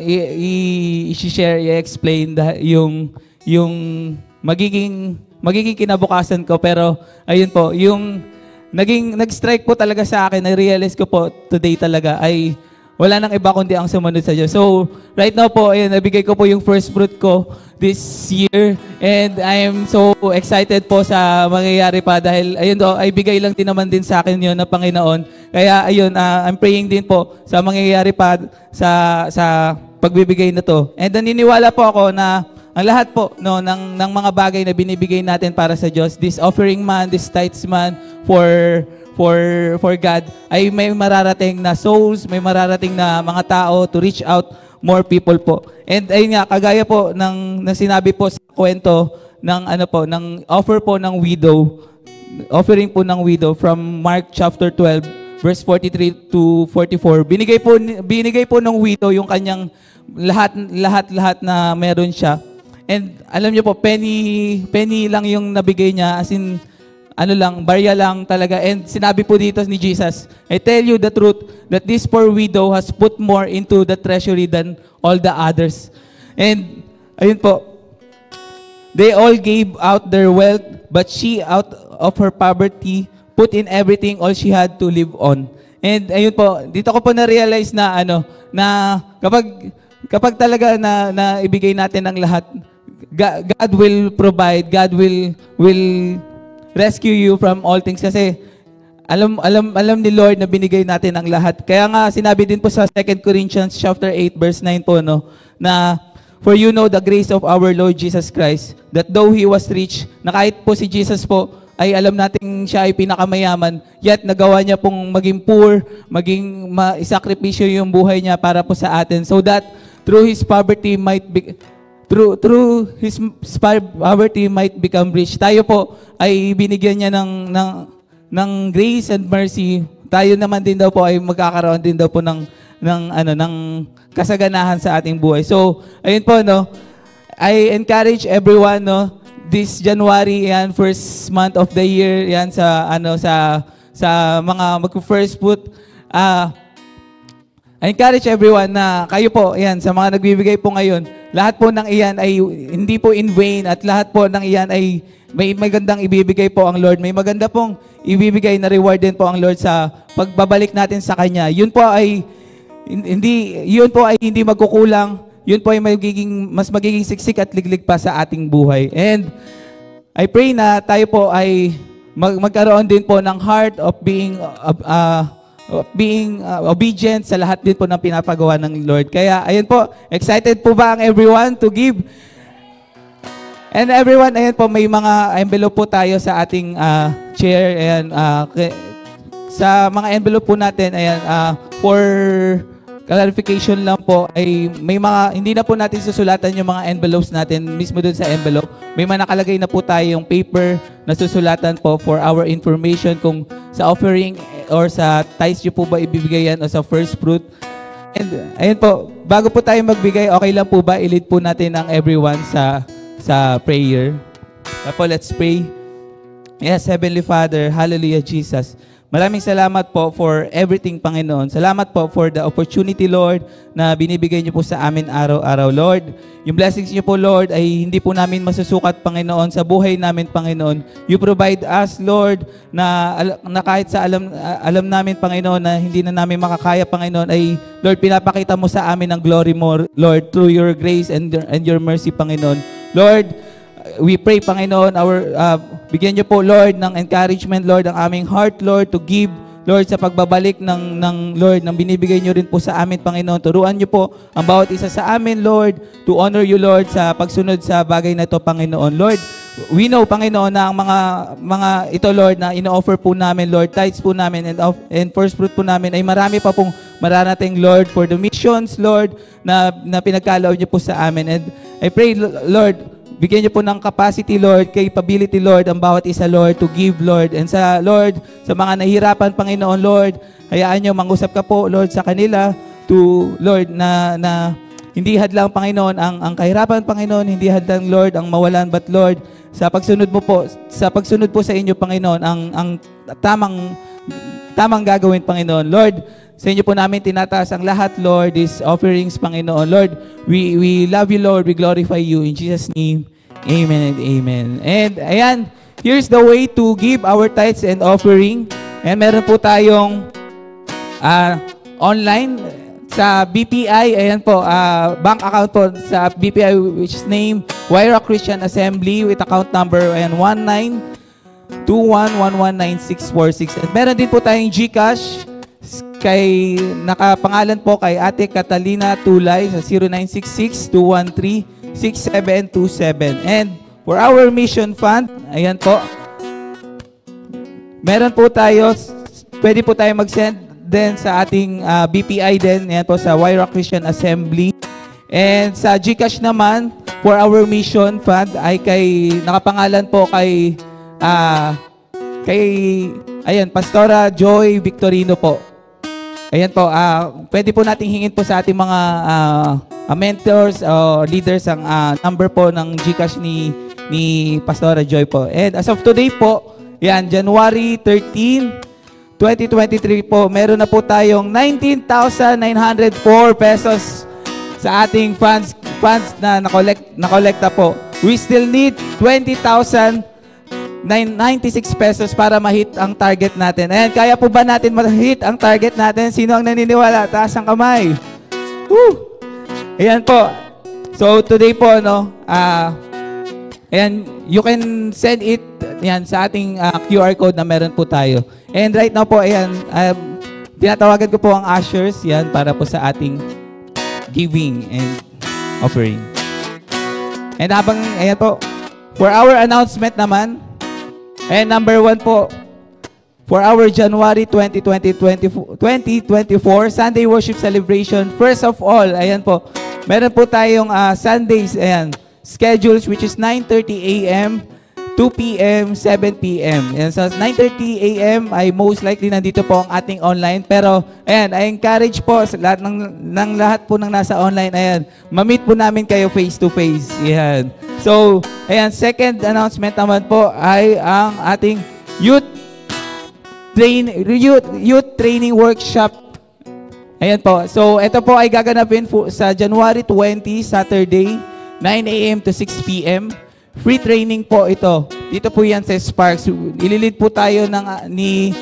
i-share, i-explain yung magiging kinabukasan ko, pero ayun po, yung nag-strike po talaga sa akin, na-realize ko po today talaga ay wala nang iba kundi ang sumunod sa Diyos. So, right now po, ayun, nabigay ko po yung first fruit ko this year. And I am so excited po sa mangyayari pa dahil, ayun do, ay bigay lang din naman din sa akin yun ng Panginoon. Kaya, ayun, I'm praying din po sa mangyayari pa sa pagbibigay na to. And naniniwala po ako na ang lahat po, no, ng mga bagay na binibigay natin para sa Diyos, this offering man, this tithes man for God, ay may mararating na souls, may mararating na mga tao to reach out more people po. And ayun nga, kagaya po ng sinabi po sa kwento ng offer po ng widow, offering po ng widow from Mark chapter 12 verse 43 to 44. Binigay po ng widow yung kanyang lahat na meron siya. And alam niyo po, penny lang yung nabigay niya, as in, barya lang talaga. And sinabi po dito ni Jesus, I tell you the truth, that this poor widow has put more into the treasury than all the others. And, ayun po, they all gave out their wealth, but she, out of her poverty, put in everything, all she had to live on. And, ayun po, dito ko po na-realize na, na kapag talaga na ibigay natin ang lahat, God will provide, God will rescue you from all things kasi alam ni Lord na binigay natin ang lahat. Kaya nga sinabi din po sa 2 Corinthians chapter 8 verse 9 po, no, na for you know the grace of our Lord Jesus Christ, that though He was rich, na kahit po si Jesus po ay alam natin siya ay pinakamayaman, yet nagawa niya pong maging poor, isakripisyo yung buhay niya para po sa atin, so that through His poverty might become rich. Tayo po ay binigyan niya ng grace and mercy. Tayo naman din daw po ay magkakaroon din daw po ng kasaganahan sa ating buhay. So, ayun po, no. I encourage everyone, no, this January, yan, first month of the year, yan, sa mga mag-first fruit, I encourage everyone na kayo po, yan, sa mga nagbibigay po ngayon, lahat po ng iyan ay hindi po in vain at lahat po ng iyan ay may magandang ibibigay po ang Lord. May maganda pong ibibigay na reward din po ang Lord sa pagbabalik natin sa Kanya. Yun po ay hindi magkukulang. Yun po ay mas magiging siksik at liglig pa sa ating buhay. And I pray na tayo po ay magkaroon din po ng heart of being obedient sa lahat din po ng pinapagawa ng Lord. Kaya, ayun po, excited po ba ang everyone to give? And everyone, ayun po, may mga envelope po tayo sa ating chair. Ayan, sa mga envelope po natin, ayan, for clarification lang po, ay may mga, hindi na po natin susulatan yung mga envelopes natin mismo dun sa envelope. May mga nakalagay na po tayo yung paper na susulatan po for our information kung sa offering or sa tithes nyo po ba ibibigay yan o sa first fruit. And ayun po, bago po tayo magbigay, okay lang po ba i-lead po natin ang everyone sa prayer? Tapos let's pray. Yes, Heavenly Father, hallelujah Jesus. Maraming salamat po for everything, Panginoon. Salamat po for the opportunity, Lord, na binibigay niyo po sa amin araw-araw, Lord. Yung blessings niyo po, Lord, ay hindi po namin masusukat, Panginoon, sa buhay namin, Panginoon. You provide us, Lord, na kahit sa alam namin, Panginoon, na hindi na namin makakaya, Panginoon, ay, Lord, pinapakita mo sa amin ang glory mo, Lord, through your grace and your mercy, Panginoon. Lord, we pray, Panginoon, bigyan niyo po, Lord, ng encouragement, Lord, ang aming heart, Lord, to give, Lord, sa pagbabalik ng Lord, ng binibigay niyo rin po sa amin, Panginoon. Turuan niyo po ang bawat isa sa amin, Lord, to honor you, Lord, sa pagsunod sa bagay na ito, Panginoon. Lord, we know, Panginoon, na ang mga ito, Lord, na ino-offer po namin, Lord, tithes po namin and first fruit po namin, ay marami pa pong mararating, Lord, for the missions, Lord, na pinagkaloob niyo po sa amin. And I pray, Lord, bigyan niyo po ng capacity, Lord, capability, Lord, ang bawat isa, Lord, to give, Lord. And sa, Lord, sa mga nahihirapan, Panginoon, Lord, hayaan niyo, mangusap ka po, Lord, sa kanila to, Lord, na hindi hadlang, Panginoon, ang kahirapan, Panginoon, hindi hadlang, Lord, ang mawalan, but, Lord, sa pagsunod po sa inyo, Panginoon, ang tamang gagawin, Panginoon. Lord, sa inyo po namin tinataas ang lahat, Lord, these offerings, Panginoon. Lord, we love you, Lord. We glorify you. In Jesus' name, amen and amen. And ayan, here's the way to give our tithes and offering. And meron po tayong online sa BPI. Ayan po, bank account po sa BPI, which is named Wyra Christian Assembly with account number 1921119646. And meron din po tayong GCash nakapangalan po kay Ate Catalina Tulay sa 0966-213-6727. And for our mission fund, ayan po, meron po tayo, pwede po tayo mag-send din sa ating BPI din, ayan po sa Wyra Christian Assembly. And sa GCash naman, for our mission fund, ay nakapangalan po kay ayan, Pastora Joy Victorino po. Ayan po, pwede po nating hingin po sa ating mga mentors o leaders ang number po ng GCash ni Pastora Joy po. And as of today po, yan, January 13, 2023 po, meron na po tayong 19,904 pesos sa ating funds na nakolekta po. We still need 20,096 pesos para ma-hit ang target natin. Ayan, kaya po ba natin ma-hit ang target natin? Sino ang naniniwala? Taas ang kamay. Woo! Ayan po. So, today po, ayan, you can send it yan, sa ating QR code na meron po tayo. And right now po, ayan, tinatawagan ko po ang ushers, yan, para po sa ating giving and offering. And habang, ayan po, for our announcement naman, and number 1 po, for our January 2024 Sunday Worship Celebration, first of all, ayan po, meron po tayong Sundays, ayan, schedules which is 9:30 a.m., 2 p.m., 7 p.m. And so 9:30 a.m. ay most likely nandito po ang ating online. Pero, ayan, I encourage po sa lahat ng lahat po ng nasa online, ayan, ma-meet po namin kayo face to face. Ayan. So, ayan, second announcement naman po ay ang ating youth training workshop. Ayan po. So, ito po ay gaganapin sa January 20, Saturday, 9 a.m. to 6 p.m. Free training po ito. Dito po yan sa Sparks. Ililid po tayo ni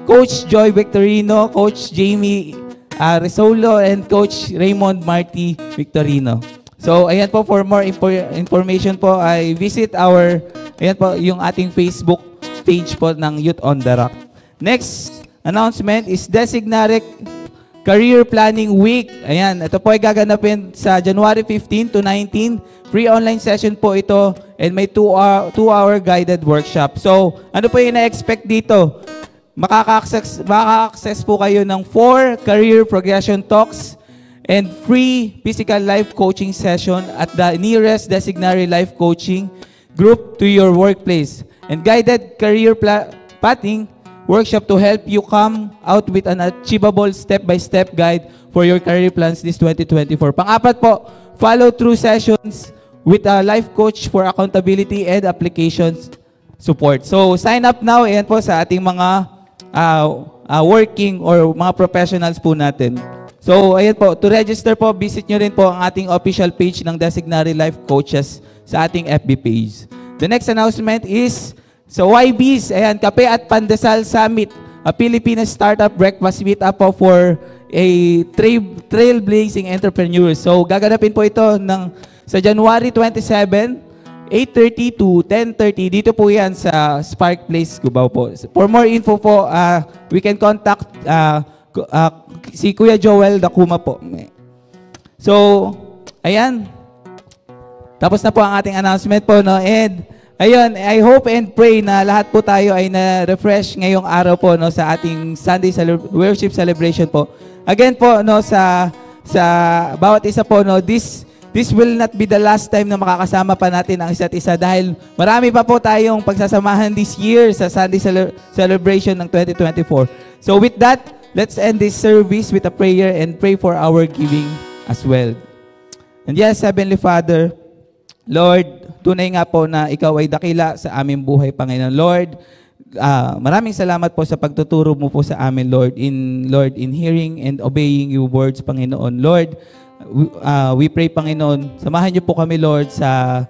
Coach Joy Victorino, Coach Jamie Resolo, and Coach Raymond Marty Victorino. So, ayan po, for more information po ay visit ayan po, yung ating Facebook page po ng Youth on the Rock. Next announcement is Designated Career Planning Week. Ayan, ito po ay gaganapin sa January 15 to 19. Free online session po ito and may 2-hour guided workshop. So, ano po yung na-expect dito? Makaka-access po kayo ng 4 career progression talks and free physical life coaching session at the nearest designated life coaching group to your workplace. And guided career pathing workshop to help you come out with an achievable step-by-step guide for your career plans this 2024. Pang-apat po, follow-through sessions with a life coach for accountability and applications support. So, sign up now. Ayan po sa ating mga working or mga professionals po natin. So, ayan po. To register po, visit nyo rin po ang ating official page ng Designated Life Coaches sa ating FB page. The next announcement is sa YBs, ayan, Kape at Pandesal Summit, a Filipino startup breakfast meet-up po for a trailblazing entrepreneurs. So, gaganapin po ito sa January 27, 8:30 to 10:30. Dito po yan sa Spark Place, Cubao po. For more info po, we can contact si Kuya Joel Dakuma po. So, ayan. Tapos na po ang ating announcement po, no? And, ayun, I hope and pray na lahat po tayo ay na-refresh ngayong araw po, no, sa ating Sunday worship celebration po. Again po, no, sa bawat isa po, no, this will not be the last time na makakasama pa natin ang isa't isa dahil marami pa po tayong pagsasamahan this year sa Sunday celebration ng 2024. So with that, let's end this service with a prayer and pray for our giving as well. And yes, Heavenly Father, Lord, tunay nga po na Ikaw ay dakila sa aming buhay, Panginoon. Lord, maraming salamat po sa pagtuturo mo po sa amin, Lord, in hearing and obeying your words, Panginoon. Lord, we pray, Panginoon, samahan niyo po kami, Lord, sa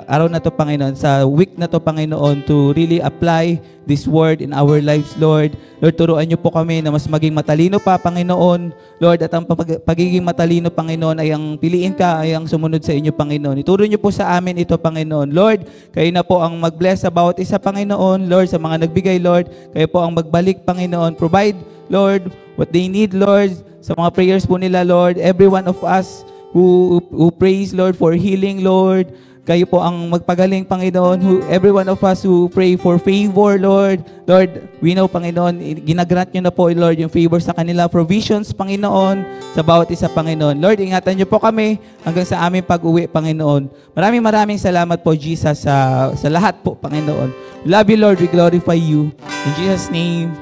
araw na to, Panginoon, sa week na to, Panginoon, to really apply this word in our lives, Lord. Lord, turuan niyo po kami na mas maging matalino pa, Panginoon. Lord, at ang pagiging matalino, Panginoon, ay ang piliin ka, ay ang sumunod sa inyo, Panginoon. Ituro niyo po sa amin ito, Panginoon. Lord, kayo na po ang mag-bless sa bawat isa, Panginoon. Lord, sa mga nagbigay, Lord, kayo po ang magbalik, Panginoon. Provide, Lord, what they need, Lord, sa mga prayers po nila, Lord. Every one of us who prays, Lord, for healing, Lord. Kayo po ang magpagaling, Panginoon. Every one of us who pray for favor, Lord. Lord, we know, Panginoon, ginagrant nyo na po, Lord, yung favor sa kanila. Provisions, Panginoon, sa bawat isa, Panginoon. Lord, ingatan nyo po kami hanggang sa aming pag-uwi, Panginoon. Maraming salamat po, Jesus, sa lahat po, Panginoon. Love you, Lord. We glorify you. In Jesus' name,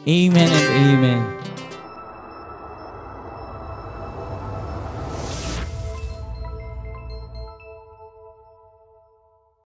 amen and amen.